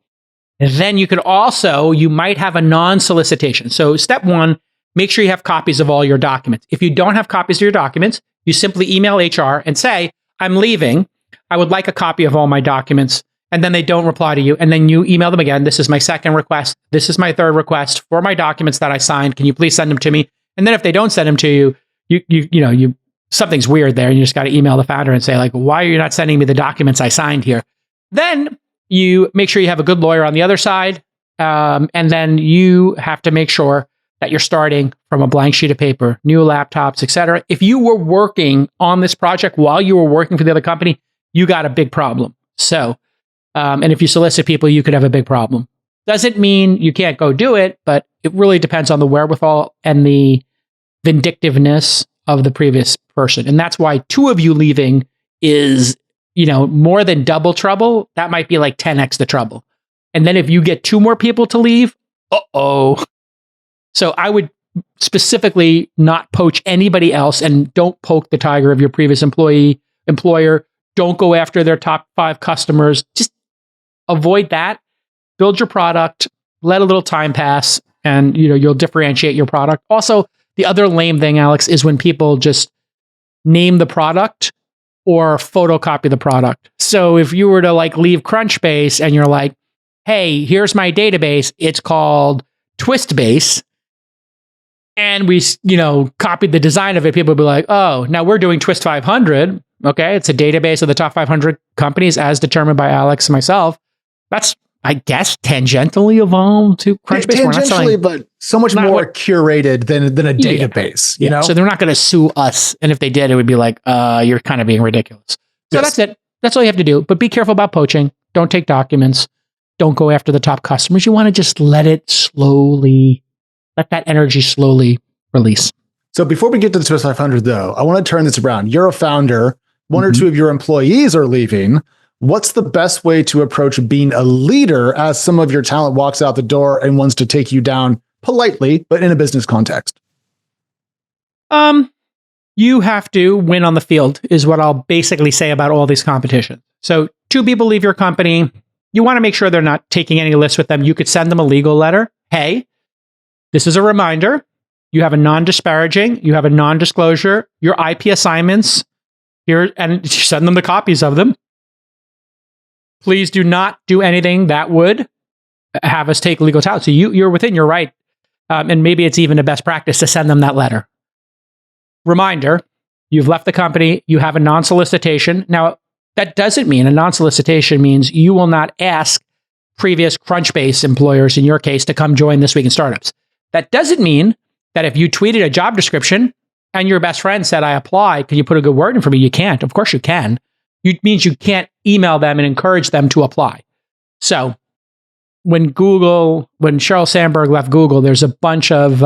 then you might have a non-solicitation. So step one, make sure you have copies of all your documents. If you don't have copies of your documents, you simply email HR and say, I'm leaving. I would like a copy of all my documents. And then they don't reply to you. And then you email them again. This is my second request. This is my third request for my documents that I signed. Can you please send them to me? And then if they don't send them to you, something's weird there. And you just got to email the founder and say, like, why are you not sending me the documents I signed here? Then you make sure you have a good lawyer on the other side. And then you have to make sure that you're starting from a blank sheet of paper, new laptops, etc. If you were working on this project while you were working for the other company, you got a big problem. So, and if you solicit people, you could have a big problem. Doesn't mean you can't go do it, but it really depends on the wherewithal and the vindictiveness of the previous person. And that's why two of you leaving is, more than double trouble. That might be like 10x the trouble. And then if you get two more people to leave, So I would specifically not poach anybody else and don't poke the tiger of your previous employer. Don't go after their top 5 customers. Just avoid that. Build your product, let a little time pass, and you'll differentiate your product. Also, the other lame thing, Alex, is when people just name the product or photocopy the product. So if you were to leave Crunchbase and you're like, hey, here's my database, it's called TwistBase, and we, copied the design of it, people would be like, oh, now we're doing TWIST500. Okay, it's a database of the top 500 companies as determined by Alex and myself. That's, I guess, tangentially evolved to Crunchbase. Tangentially, but so much more curated than a database, you know? So they're not going to sue us. And if they did, it would be like, you're kind of being ridiculous. So that's it. That's all you have to do. But be careful about poaching. Don't take documents. Don't go after the top customers. You want to just let that energy slowly release. So before we get to the TWIST500, though, I want to turn this around. You're a founder. One or two of your employees are leaving. what's the best way to approach being a leader as some of your talent walks out the door and wants to take you down politely, but in a business context? You have to win on the field is what I'll basically say about all these competitions. So 2 people leave your company. You want to make sure they're not taking any lists with them. You could send them a legal letter. Hey, this is a reminder. You have a non-disparaging. You have a non-disclosure. Your IP assignments here, and send them the copies of them. Please do not do anything that would have us take legal talent. So you're within your right. And maybe it's even a best practice to send them that letter. Reminder, you've left the company, you have a non-solicitation. Now, that doesn't mean a non-solicitation means you will not ask previous Crunchbase employers, in your case, to come join This Week in Startups. That doesn't mean that if you tweeted a job description and your best friend said, I apply, can you put a good word in for me? You can't. Of course you can. It means you can't email them and encourage them to apply. So when Sheryl Sandberg left Google, there's a bunch of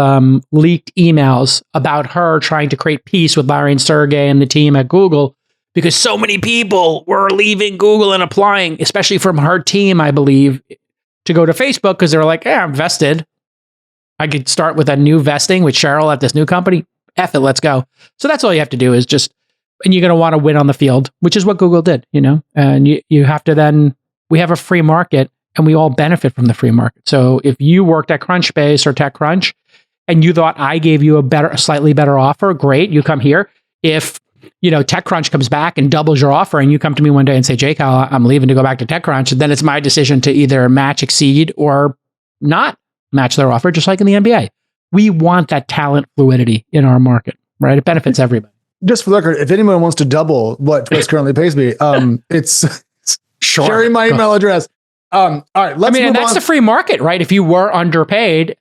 leaked emails about her trying to create peace with Larry and Sergey and the team at Google because so many people were leaving Google and applying, especially from her team, I believe, to go to Facebook because they were like, I'm vested. I could start with a new vesting with Sheryl at this new company. F it, let's go. So that's all you have to do is and you're going to want to win on the field, which is what Google did, and you have to then, we have a free market. And we all benefit from the free market. So if you worked at Crunchbase or TechCrunch and you thought I gave you a slightly better offer, great, you come here. If TechCrunch comes back and doubles your offer and you come to me one day and say, JCal, I'm leaving to go back to TechCrunch, then it's my decision to either match, exceed, or not match their offer, just like in the NBA. We want that talent fluidity in our market, right? It benefits everybody. Just for the record, if anyone wants to double what Twist currently pays me, it's sure. Sharing my email address. All right, let's move and that's on. the free market, right? If you were underpaid,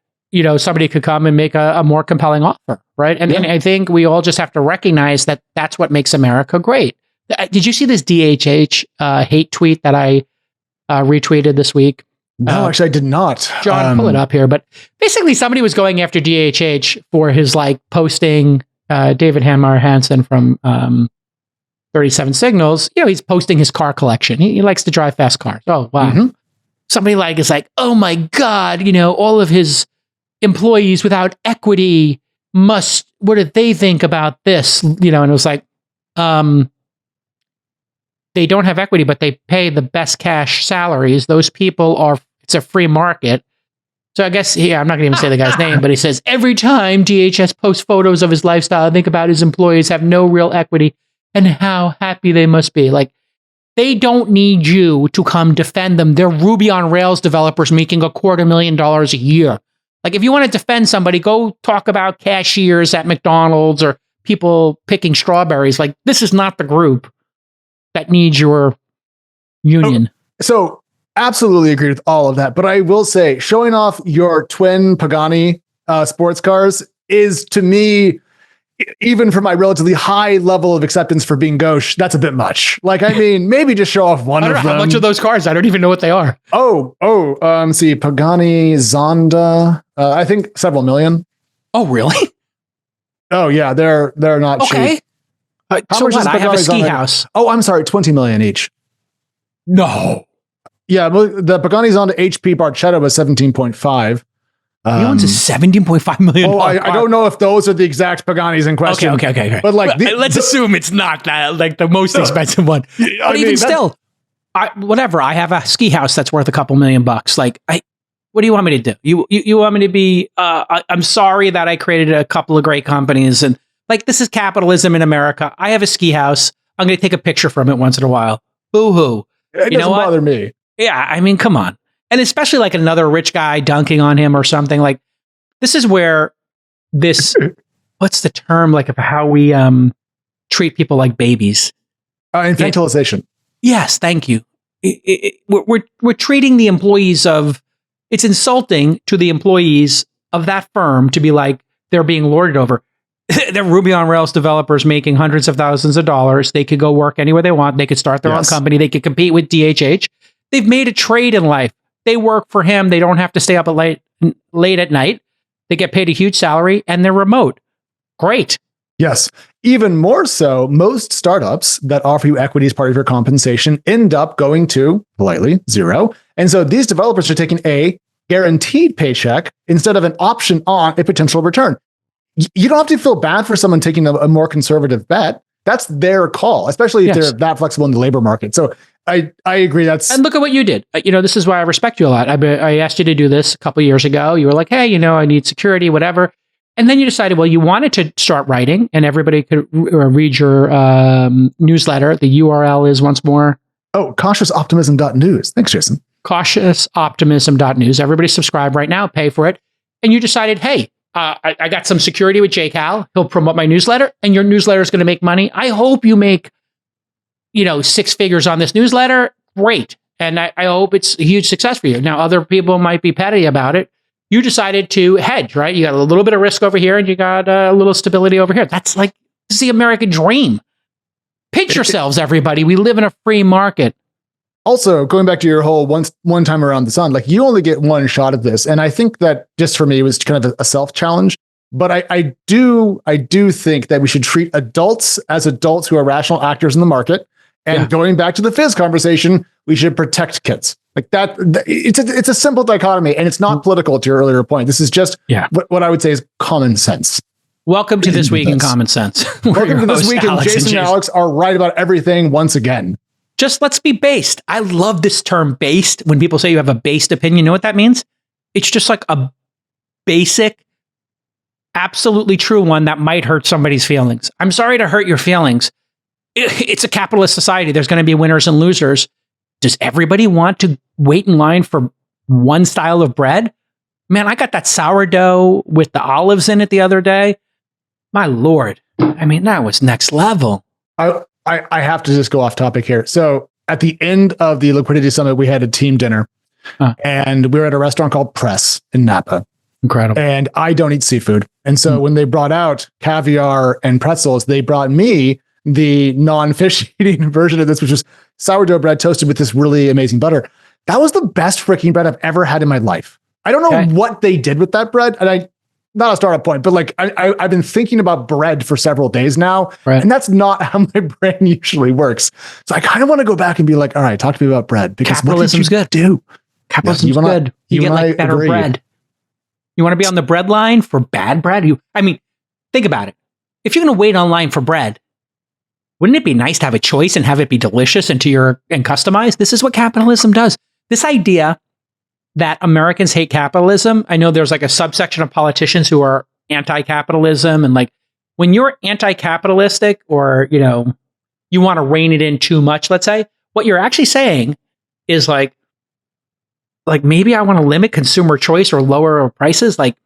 somebody could come and make a more compelling offer, right? And I think we all just have to recognize that that's what makes America great. Did you see this DHH hate tweet that I retweeted this week? No, actually, I did not. John, pull it up here. But basically, somebody was going after DHH for his posting David Hanmeyer Hansen from 37 Signals. He's posting his car collection. He likes to drive fast cars. Oh, wow. Mm-hmm. Somebody is like, oh my God, all of his employees without equity what did they think about this? And it was like, they don't have equity, but they pay the best cash salaries. Those people it's a free market. So I guess, I'm not going to even say the guy's name, but he says, every time DHS posts photos of his lifestyle, I think about his employees have no real equity and how happy they must be. They don't need you to come defend them. They're Ruby on Rails developers making $250,000 a year. If you want to defend somebody, go talk about cashiers at McDonald's or people picking strawberries. This is not the group that needs your union. So absolutely agree with all of that. But I will say, showing off your twin Pagani sports cars is, to me, even for my relatively high level of acceptance for being gauche, that's a bit much. Maybe just show off one of them. How much are those cars? I don't even know what they are. See, Pagani Zonda, I think several million. Oh, really? Oh, yeah, they're not cheap. So what? I have a ski house. Oh, I'm sorry, 20 million each. No. Yeah, the Pagani Zonda HP Barchetta was 17.5. He owns a $17.5 million. I don't know if those are the exact Paganis in question. Okay. But let's assume it's not that, the most expensive one. But even still, whatever. I have a ski house that's worth $2 million. What do you want me to do? You want me to be? I'm sorry that I created a couple of great companies, and this is capitalism in America. I have a ski house. I'm going to take a picture from it once in a while. Boo hoo. It doesn't bother me. Yeah, come on. And especially another rich guy dunking on him or something. This is where what's the term of how we treat people like babies? Infantilization. Yes, thank you. We're treating the employees it's insulting to the employees of that firm to be they're being lorded over. They're Ruby on Rails developers making hundreds of thousands of dollars. They could go work anywhere they want. They could start their own company. They could compete with DHH. They've made a trade in life. They work for him. They don't have to stay up late at night. They get paid a huge salary and they're remote. Great. Yes. even more so, most startups that offer you equity as part of your compensation end up going to, politely, zero. And so these developers are taking a guaranteed paycheck instead of an option on a potential return. You don't have to feel bad for someone taking a more conservative bet. That's their call, especially if they're that flexible in the labor market. So I agree. And look at what you did. This is why I respect you a lot. I asked you to do this a couple of years ago. You were like, hey, I need security, whatever. And then you decided, well, you wanted to start writing and everybody could read your newsletter. The URL is once more. Oh, cautiousoptimism.news. Thanks, Jason. Cautiousoptimism.news. Everybody subscribe right now, pay for it. And you decided, hey, I got some security with JCal. He'll promote my newsletter and your newsletter is going to make money. I hope you make, 6 figures on this newsletter. Great. And I hope it's a huge success for you. Now, other people might be petty about it. You decided to hedge, right? You got a little bit of risk over here and you got a little stability over here. That's like, this is the American dream. Pinch yourselves, everybody. We live in a free market. Also, going back to your whole one time around the sun, like you only get one shot at this. And I think that just for me, it was kind of a self-challenge. But I do think that we should treat adults as adults who are rational actors in the market. And going back to the Fizz conversation, we should protect kids. Like that, it's a simple dichotomy, and it's not political. To your earlier point, this is just what I would say is common sense. Welcome to This Week in Common Sense. Welcome to This Week, and Jason and Alex are right about everything once again. Just let's be based. I love this term based. When people say you have a based opinion, you know what that means? It's just like a basic, absolutely true one that might hurt somebody's feelings. I'm sorry to hurt your feelings. It's a capitalist society. There's going to be winners and losers. Does everybody want to wait in line for one style of bread? Man, I got that sourdough with the olives in it the other day. My Lord. I mean, that was next level. I have to just go off topic here. So at the end of the Liquidity Summit, we had a team dinner and we were at a restaurant called Press in Napa. Incredible. And I don't eat seafood. And so when they brought out caviar and pretzels, they brought me the non-fish eating version of this, which was sourdough bread toasted with this really amazing butter. That was the best freaking bread I've ever had in my life. I don't know what they did with that bread. And not a startup point, but like I've been thinking about bread for several days now. Right. And that's not how my brain usually works. So I kind of want to go back and be like, all right, talk to me about bread. Because capitalism's good. Capitalism's good. You get like better bread. You want to be on the bread line for bad bread? Think about it. If you're going to wait online for bread, wouldn't it be nice to have a choice and have it be delicious and customized? This is what capitalism does. This idea that Americans hate capitalism. I know there's like a subsection of politicians who are anti-capitalism, and like when you're anti-capitalistic or, you want to rein it in too much, let's say, what you're actually saying is like maybe I want to limit consumer choice or lower prices. Like,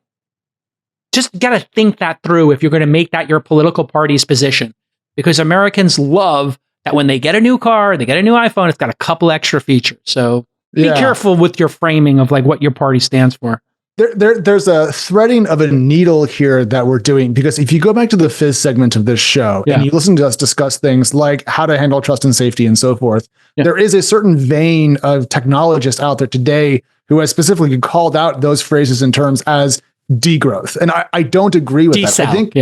just got to think that through if you're going to make that your political party's position. Because Americans love that when they get a new car, they get a new iPhone, it's got a couple extra features. So be careful with your framing of like what your party stands for. There's a threading of a needle here that we're doing, because if you go back to the Fizz segment of this show and you listen to us discuss things like how to handle trust and safety and so forth, there is a certain vein of technologists out there today who has specifically called out those phrases and terms as degrowth. And I don't agree with that. I think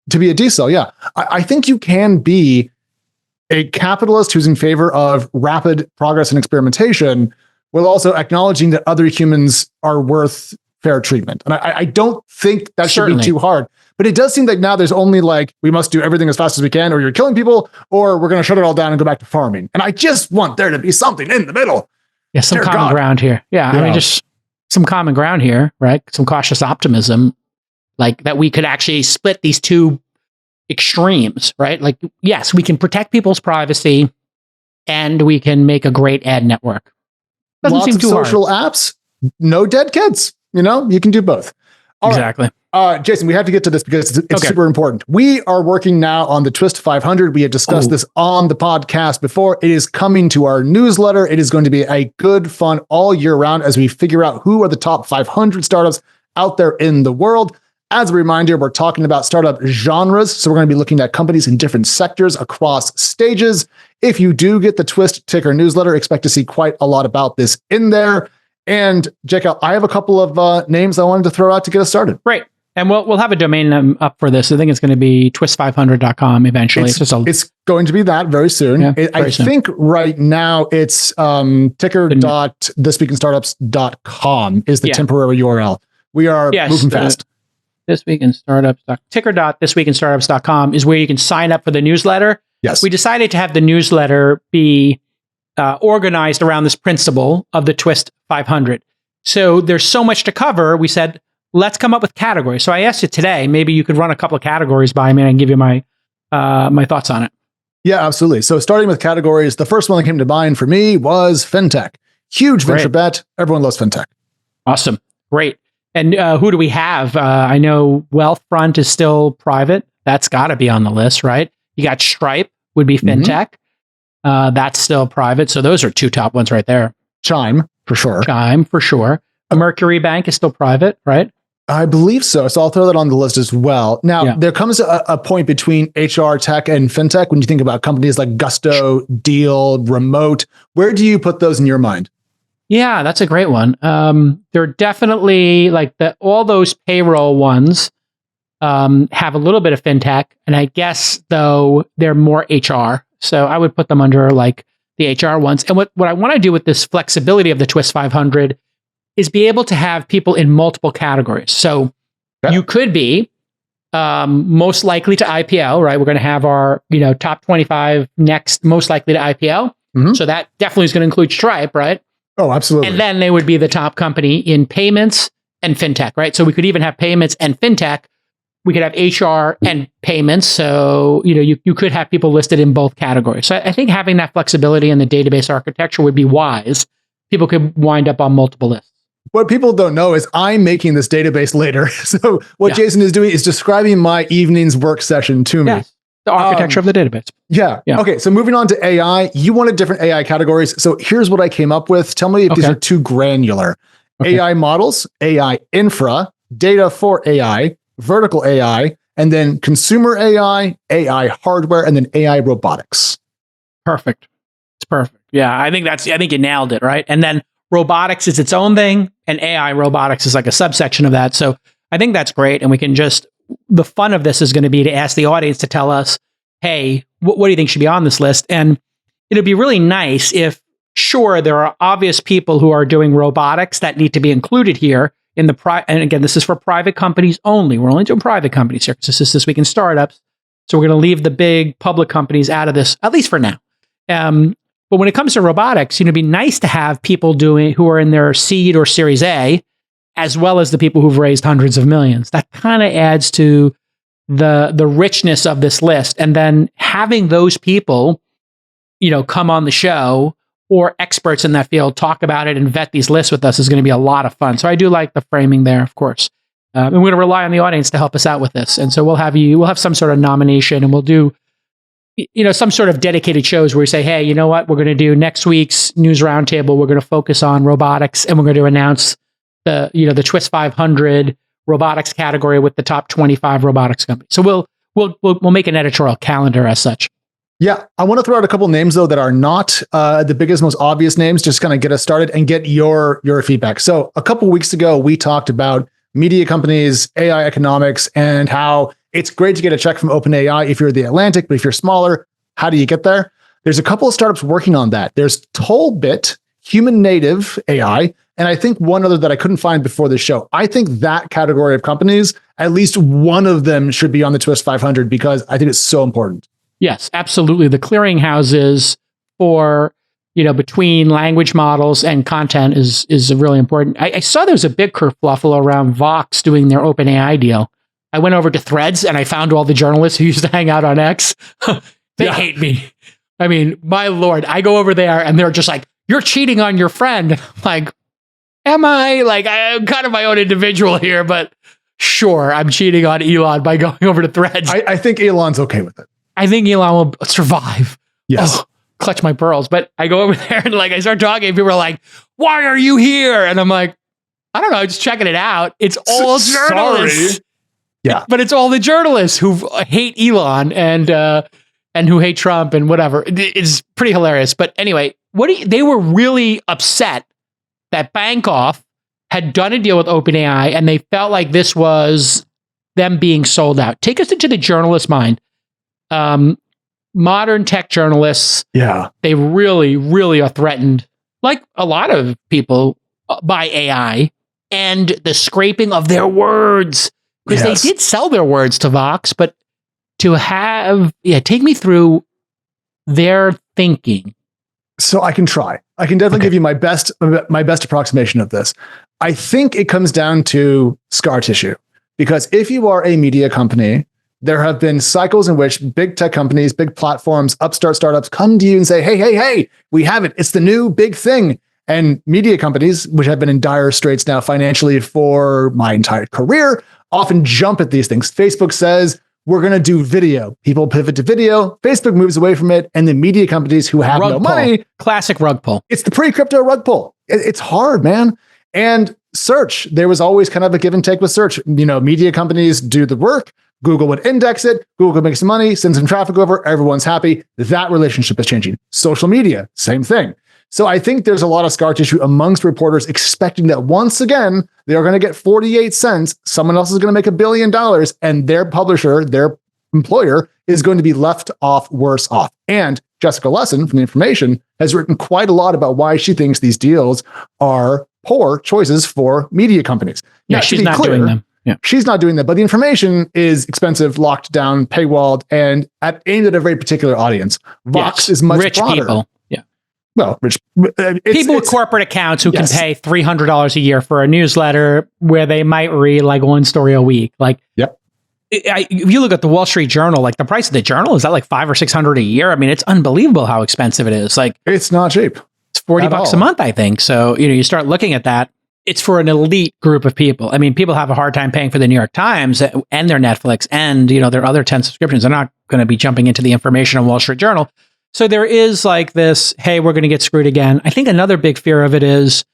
to be a decel, I think you can be a capitalist who's in favor of rapid progress and experimentation while also acknowledging that other humans are worth fair treatment. And I don't think that should be too hard. But it does seem like now there's only like, we must do everything as fast as we can, or you're killing people, or we're going to shut it all down and go back to farming. And I just want there to be something in the middle. Yeah, some common ground here. Yeah, I mean, just some common ground here, right? Some cautious optimism, like that we could actually split these two extremes, right? Like, yes, we can protect people's privacy and we can make a great ad network. Doesn't seem too social apps, no dead kids. You can do both. Exactly. Right. Jason, we have to get to this because it's super important. We are working now on the TWIST500. We had discussed this on the podcast before. It is coming to our newsletter. It is going to be a good fun all year round as we figure out who are the top 500 startups out there in the world. As a reminder, we're talking about startup genres. So we're going to be looking at companies in different sectors across stages. If you do get the Twist Ticker newsletter, expect to see quite a lot about this in there. And JCal, I have a couple of names I wanted to throw out to get us started. Right. And we'll have a domain name up for this. I think it's going to be twist500.com eventually. It's going to be that very soon. Yeah, I think right now it's ticker.thisweekinstartups.com is the temporary URL. We are moving fast. Ticker.thisweekinstartups.com is where you can sign up for the newsletter. Yes. We decided to have the newsletter be organized around this principle of the Twist 500. So there's so much to cover. We said, let's come up with categories. So I asked you today, maybe you could run a couple of categories by me and give you my thoughts on it. Yeah, absolutely. So starting with categories, the first one that came to mind for me was fintech. Huge venture bet. Everyone loves fintech. Awesome. Great. And who do we have? I know Wealthfront is still private. That's got to be on the list, right? You got Stripe would be fintech. That's still private. So those are two top ones right there. Chime, for sure. Mercury Bank is still private, right? I believe so. So I'll throw that on the list as well. Now, there comes a point between HR, tech, and fintech when you think about companies like Gusto, Deal, Remote. Where do you put those in your mind? Yeah, that's a great one. They're definitely like all those payroll ones have a little bit of fintech. And I guess, though, they're more HR. So I would put them under like the HR ones. And what I want to do with this flexibility of the Twist 500 is be able to have people in multiple categories. So you could be most likely to IPO, right? We're going to have our top 25 next most likely to IPO. So that definitely is going to include Stripe, right? Oh, absolutely. And then they would be the top company in payments and fintech, right? So we could even have payments and fintech. We could have HR and payments. So, you could have people listed in both categories. So I think having that flexibility in the database architecture would be wise. People could wind up on multiple lists. What people don't know is I'm making this database later. So what Jason is doing is describing my evening's work session to me. Yes. The architecture of the database. Yeah. Okay. So moving on to AI, you wanted different AI categories. So here's what I came up with. Tell me if these are too granular. AI models, AI infra, data for AI, vertical AI, and then consumer AI, AI hardware, and then AI robotics. Perfect. It's perfect. Yeah. I think you nailed it, right? And then robotics is its own thing, and AI robotics is like a subsection of that. So I think that's great. And we can the fun of this is going to be to ask the audience to tell us, hey, what do you think should be on this list? And it'd be really nice if, sure, there are obvious people who are doing robotics that need to be included here in and again, this is for private companies only. We're only doing private companies here because this Week in Startups. So we're going to leave the big public companies out of this, at least for now. But when it comes to robotics, it'd be nice to have people who are in their seed or Series A, as well as the people who've raised hundreds of millions. That kind of adds to the richness of this list. And then having those people, come on the show or experts in that field talk about it and vet these lists with us is going to be a lot of fun. So I do like the framing there, of course. And we're going to rely on the audience to help us out with this. And so we'll have some sort of nomination, and we'll do some sort of dedicated shows where we say, hey, you know what? We're going to do next week's news roundtable. We're going to focus on robotics, and we're going to announce the Twist 500 robotics category with the top 25 robotics companies. So we'll make an editorial calendar as such. Yeah, I want to throw out a couple names though that are not the biggest, most obvious names, just kind of get us started and get your feedback. So a couple weeks ago, we talked about media companies, AI economics, and how it's great to get a check from OpenAI if you're the Atlantic, but if you're smaller, how do you get there? There's a couple of startups working on that. There's Tollbit, human native AI, and I think one other that I couldn't find before the show. I think that category of companies, at least one of them should be on the Twist 500 because I think it's so important. Yes, absolutely. The clearinghouses for, between language models and content is really important. I saw there was a big kerfluffle around Vox doing their OpenAI deal. I went over to Threads and I found all the journalists who used to hang out on X. They hate me. I mean, my Lord, I go over there and they're just like, you're cheating on your friend. I'm like, am I? Like, I'm kind of my own individual here, but sure, I'm cheating on Elon by going over to Threads. I think Elon's okay with it. I think Elon will survive. Yes. Clutch my pearls. But I go over there and I start talking and people are like, why are you here? And I'm like, I don't know, just checking it out. It's all journalists. Sorry. Yeah. But it's all the journalists who hate Elon and who hate Trump and whatever. It's pretty hilarious. But anyway, they were really upset that Bankoff had done a deal with OpenAI and they felt like this was them being sold out. Take us into the journalist mind. Modern tech journalists, they really, really are threatened, like a lot of people, by AI and the scraping of their words. Because they did sell their words to Vox, but to have, take me through their thinking. So I can try. I can definitely give you my best approximation of this. I think it comes down to scar tissue. Because if you are a media company, there have been cycles in which big tech companies, big platforms, upstart startups come to you and say, hey, we have it. It's the new big thing. And media companies, which have been in dire straits now financially for my entire career, often jump at these things. Facebook says, we're going to do video. People pivot to video. Facebook moves away from it. And the media companies who have no money. Classic rug pull. It's the pre-crypto rug pull. It's hard, man. And search, there was always kind of a give and take with search. Media companies do the work. Google would index it. Google makes some money, sends some traffic over. Everyone's happy. That relationship is changing. Social media, same thing. So I think there's a lot of scar tissue amongst reporters expecting that once again, they're going to get 48 cents. Someone else is going to make $1 billion and their publisher, their employer is going to be left off worse off. And Jessica Lesson from The Information has written quite a lot about why she thinks these deals are poor choices for media companies. Yeah, she's not doing them. Yeah. She's not doing that, but The Information is expensive, locked down, paywalled, and aimed at a very particular audience. Vox is much rich broader. People. Yeah. Well, rich people with corporate accounts who can pay $300 a year for a newsletter where they might read like one story a week. Like, if you look at the Wall Street Journal, like the price of the journal is that like $500 or $600 a year. I mean, it's unbelievable how expensive it is. Like, it's not cheap. It's $40 a month, I think. So, you start looking at that. It's for an elite group of people. I mean, people have a hard time paying for the New York Times and their Netflix and, their other 10 subscriptions. They're not going to be jumping into the Information on Wall Street Journal. So there is like this, hey, we're going to get screwed again. I think another big fear of it is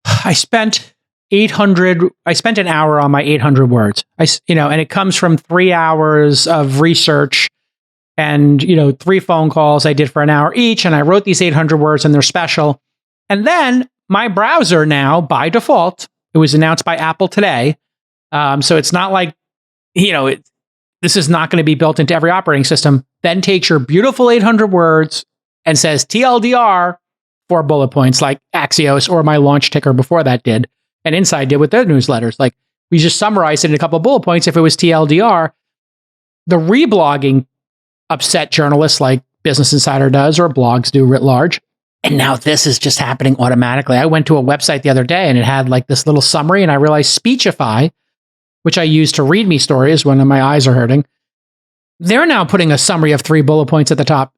I spent an hour on my 800 words. And it comes from 3 hours of research and, 3 phone calls I did for an hour each. And I wrote these 800 words and they're special. And then my browser now, by default, it was announced by Apple today. So it's not like, this is not going to be built into every operating system. Then takes your beautiful 800 words and says TLDR, 4 bullet points like Axios or my launch ticker before that did. And Inside did with their newsletters. Like, we just summarized it in a couple of bullet points if it was TLDR. The reblogging upset journalists like Business Insider does or blogs do writ large. And now this is just happening automatically. I went to a website the other day and it had like this little summary, and I realized Speechify, which I use to read me stories when my eyes are hurting, they're now putting a summary of 3 bullet points at the top.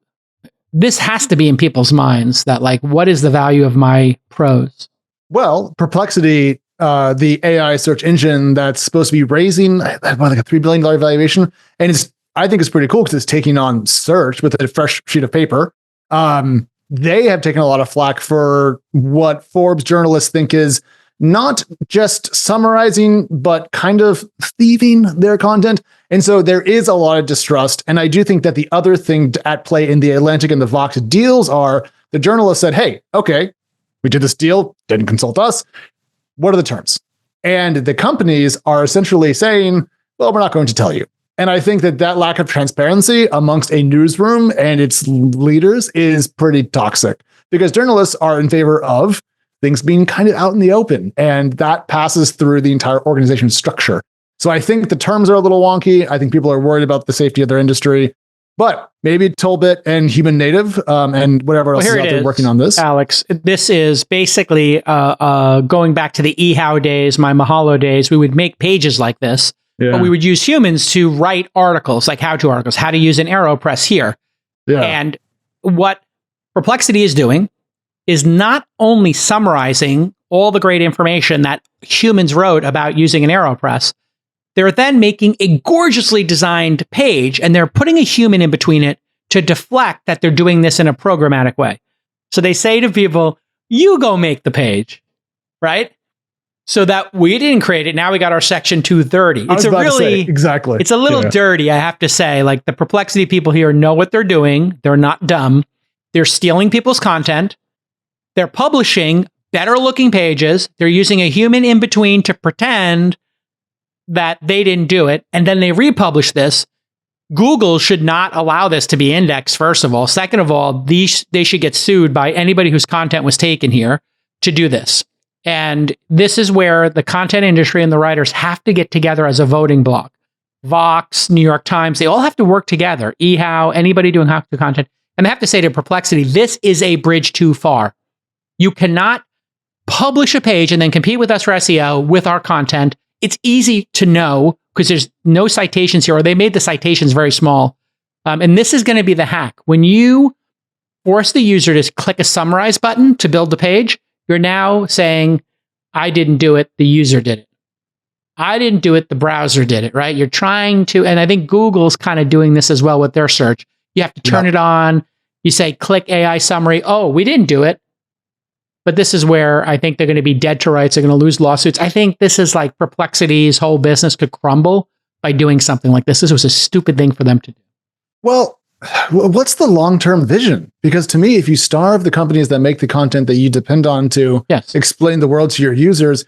This has to be in people's minds that like, what is the value of my prose? Well, Perplexity, the AI search engine that's supposed to be raising like a $3 billion valuation. And I think it's pretty cool because it's taking on search with a fresh sheet of paper. They have taken a lot of flack for what Forbes journalists think is not just summarizing, but kind of thieving their content. And so there is a lot of distrust. And I do think that the other thing at play in the Atlantic and the Vox deals are the journalists said, hey, okay, we did this deal, didn't consult us. What are the terms? And the companies are essentially saying, well, we're not going to tell you. And I think that lack of transparency amongst a newsroom and its leaders is pretty toxic because journalists are in favor of things being kind of out in the open, and that passes through the entire organization structure. So I think the terms are a little wonky. I think people are worried about the safety of their industry, but maybe Tollbit and Human Native and whatever else is out there working on this. Alex, this is basically going back to the eHow days, my Mahalo days. We would make pages like this. Yeah. But we would use humans to write articles, like how-to articles, how to use an AeroPress here. Yeah. And what Perplexity is doing is not only summarizing all the great information that humans wrote about using an AeroPress, they're then making a gorgeously designed page, and they're putting a human in between it to deflect that they're doing this in a programmatic way. So they say to people, you go make the page, right? So that we didn't create it. Now we got our section 230. It's exactly. It's a little dirty, I have to say. Like, the Perplexity people here know what they're doing. They're not dumb. They're stealing people's content. They're publishing better looking pages. They're using a human in between to pretend that they didn't do it, and then they republish this, Google should not allow this to be indexed, first of all. Second of all, they should get sued by anybody whose content was taken here to do this. And this is where the content industry and the writers have to get together as a voting bloc. Vox, New York Times, they all have to work together. eHow, anybody doing how-to content. And they have to say to Perplexity, this is a bridge too far. You cannot publish a page and then compete with us for SEO with our content. It's easy to know because there's no citations here, or they made the citations very small. And this is going to be the hack. When you force the user to click a summarize button to build the page, you're now saying, I didn't do it, the user did it. I didn't do it, the browser did it, right? You're trying to, and I think Google's kind of doing this as well with their search. You have to turn it on. You say, click AI summary. Oh, we didn't do it. But this is where I think they're going to be dead to rights. They're going to lose lawsuits. I think this is like Perplexity's whole business could crumble by doing something like this. This was a stupid thing for them to do. Well, what's the long-term vision? Because to me, if you starve the companies that make the content that you depend on to explain the world to your users,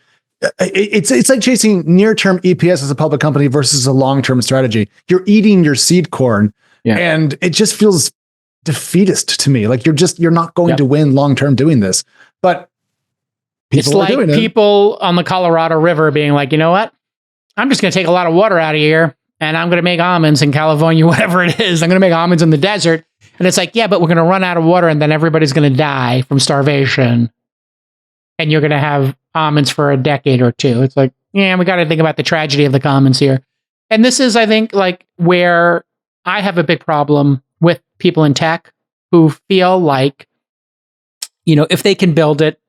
it's like chasing near-term EPS as a public company versus a long-term strategy. You're eating your seed corn, and it just feels defeatist to me. Like you're not going to win long-term doing this. But it's like people on the Colorado River being like, you know what? I'm just going to take a lot of water out of here and I'm going to make almonds in California, whatever it is. I'm going to make almonds in the desert. And it's like, yeah, but we're going to run out of water and then everybody's going to die from starvation. And you're going to have almonds for a decade or two. It's like, yeah, we got to think about the tragedy of the commons here. And this is, I think, like where I have a big problem with people in tech who feel like, you know, if they can build it,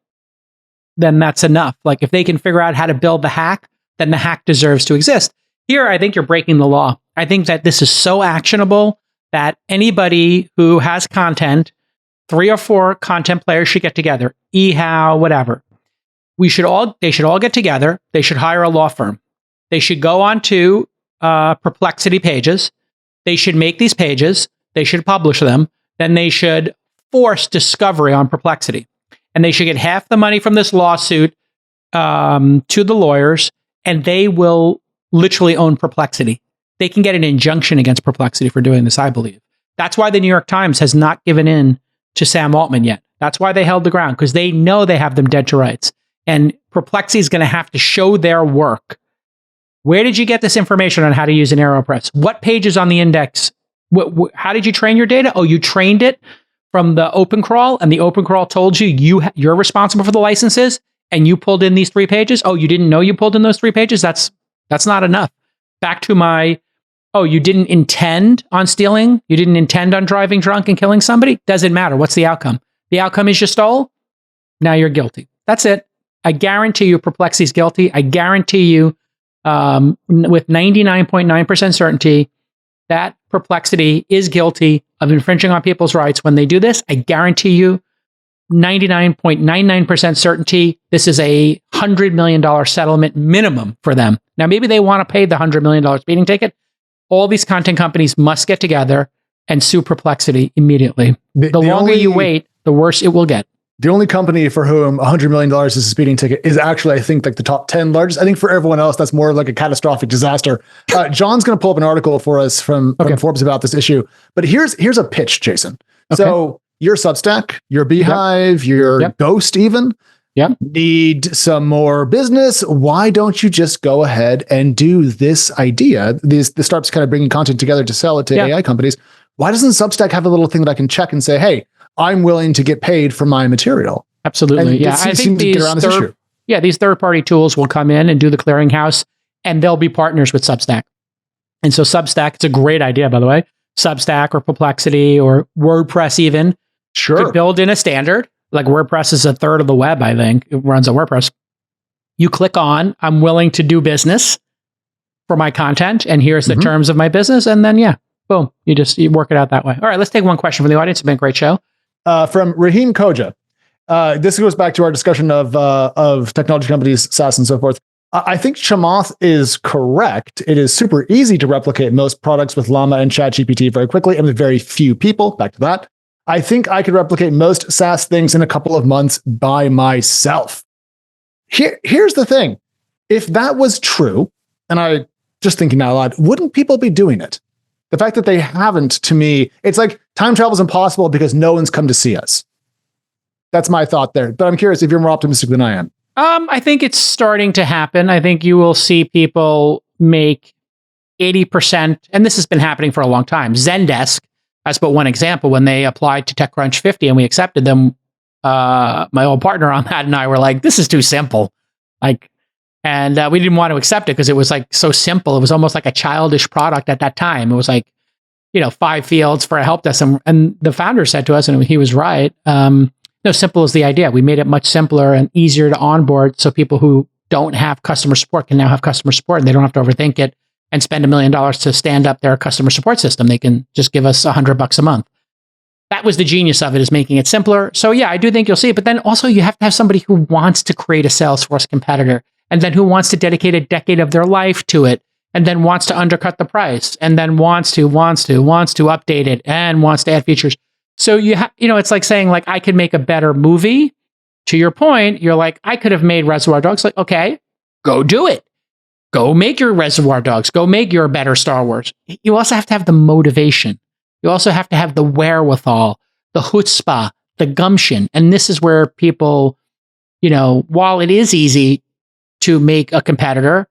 then that's enough. Like if they can figure out how to build the hack, then the hack deserves to exist. Here, I think you're breaking the law. I think that this is so actionable that anybody who has content, 3 or 4 content players should get together, eHow, whatever. They should all get together. They should hire a law firm. They should go on to Perplexity pages. They should make these pages. They should publish them. Then they should force discovery on Perplexity. And they should get half the money from this lawsuit to the lawyers, and they will literally own Perplexity. They can get an injunction against Perplexity for doing this, I believe. That's why the New York Times has not given in to Sam Altman yet. That's why they held the ground, because they know they have them dead to rights. And Perplexity is going to have to show their work. Where did you get this information on how to use an AeroPress? What pages on the index? How did you train your data? Oh, you trained it from the OpenCrawl, and the OpenCrawl told you're responsible for the licenses, and you pulled in these 3 pages. Oh, you didn't know you pulled in those 3 pages? That's not enough. Back to my, you didn't intend on stealing? You didn't intend on driving drunk and killing somebody? Doesn't matter. What's the outcome? The outcome is you stole? Now you're guilty. That's it. I guarantee you Perplexity's guilty. I guarantee you with 99.9% certainty that Perplexity is guilty of infringing on people's rights when they do this. I guarantee you 99.99% certainty this is a $100 million settlement minimum for them. Now, maybe they want to pay the $100 million speeding ticket. All these content companies must get together and sue Perplexity immediately. The longer you wait, the worse it will get. The only company for whom $100 million is a speeding ticket is actually, I think, like the top 10 largest. I think for everyone else, that's more like a catastrophic disaster. John's going to pull up an article for us from Forbes about this issue. But here's a pitch, Jason. Okay. So your Substack, your Beehive, your Ghost even need some more business. Why don't you just go ahead and do this idea? This starts kind of bringing content together to sell it to AI companies. Why doesn't Substack have a little thing that I can check and say, hey, I'm willing to get paid for my material? Absolutely. And I think these third-party tools will come in and do the clearinghouse, and they'll be partners with Substack. And so Substack, it's a great idea, by the way. Substack or Perplexity or WordPress even could build in a standard. Like WordPress is a third of the web, I think. It runs on WordPress. You click on, I'm willing to do business for my content, and here's the terms of my business. And then, boom, you work it out that way. All right, let's take one question from the audience. It's been a great show. From Raheem Koja. This goes back to our discussion of technology companies, SaaS and so forth. I think Chamath is correct. It is super easy to replicate most products with Llama and ChatGPT very quickly and with very few people. Back to that. I think I could replicate most SaaS things in a couple of months by myself. Here's the thing. If that was true, and I just thinking out loud, wouldn't people be doing it? The fact that they haven't, to me, it's like time travel is impossible because no one's come to see us. That's my thought there. But I'm curious if you're more optimistic than I am. I think it's starting to happen. I think you will see people make 80%, and this has been happening for a long time. Zendesk, as but one example, when they applied to TechCrunch 50 and we accepted them, my old partner on that and I were like, this is too simple. And we didn't want to accept it because it was like so simple. It was almost like a childish product at that time. It was like, 5 fields for a help desk. And the founder said to us, and he was right, simple is the idea. We made it much simpler and easier to onboard so people who don't have customer support can now have customer support and they don't have to overthink it and spend $1 million to stand up their customer support system. They can just give us $100 a month. That was the genius of it, is making it simpler. So yeah, I do think you'll see it. But then also you have to have somebody who wants to create a Salesforce competitor and then who wants to dedicate a decade of their life to it and then wants to undercut the price and then wants to update it and wants to add features. So it's like saying like, I could make a better movie. To your point, you're like, I could have made Reservoir Dogs. Like, okay, go do it. Go make your Reservoir Dogs. Go make your better Star Wars. You also have to have the motivation. You also have to have the wherewithal, the chutzpah, the gumption. And this is where people, while it is easy to make a competitor,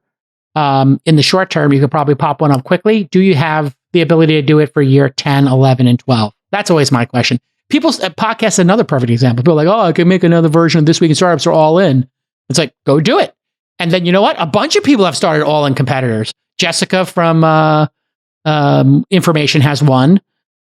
in the short term, you could probably pop one up quickly. Do you have the ability to do it for year 10, 11, and 12? That's always my question. People's podcast, another perfect example. People are like, oh, I can make another version of This Week in Startups or All In. It's like, go do it. And then you know what? A bunch of people have started All In competitors. Jessica from Information has one.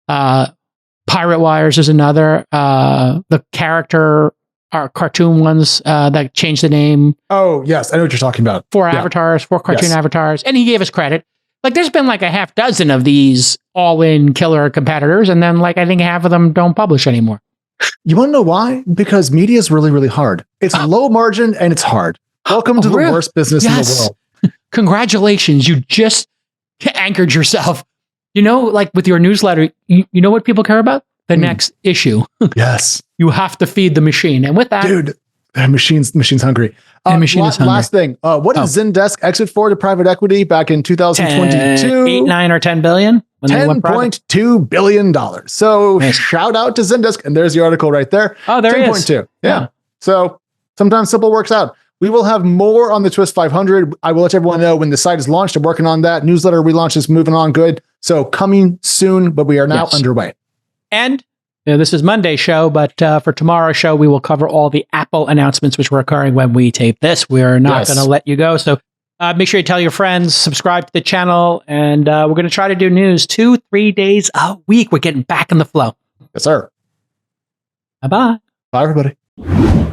Pirate Wires is another. The character, our cartoon ones that changed the name. Oh, yes. I know what you're talking about. 4 avatars, 4 cartoon avatars. And he gave us credit. Like there's been like a half dozen of these all-in killer competitors. And then like, I think half of them don't publish anymore. You want to know why? Because media is really, really hard. It's low margin and it's hard. Welcome to the worst business in the world. Congratulations. You just anchored yourself. Like with your newsletter, you know what people care about? The next issue. Yes. You have to feed the machine. And with that, dude, the machine's hungry. Last thing. What did Zendesk exit for to private equity back in 2022? 8, 9, or 10 billion? $10.2 billion. So nice. Shout out to Zendesk. And there's the article right there. Oh, there it is. 10.2. Yeah. So sometimes simple works out. We will have more on the TWIST500. I will let everyone know when the site is launched. I'm working on that. Newsletter relaunch is moving on good. So coming soon, but we are now underway. And this is Monday's show, but for tomorrow's show, we will cover all the Apple announcements, which were occurring when we tape this. We're not going to let you go. So make sure you tell your friends, subscribe to the channel, and we're going to try to do news 2-3 days a week. We're getting back in the flow. Yes, sir. Bye-bye. Bye, everybody.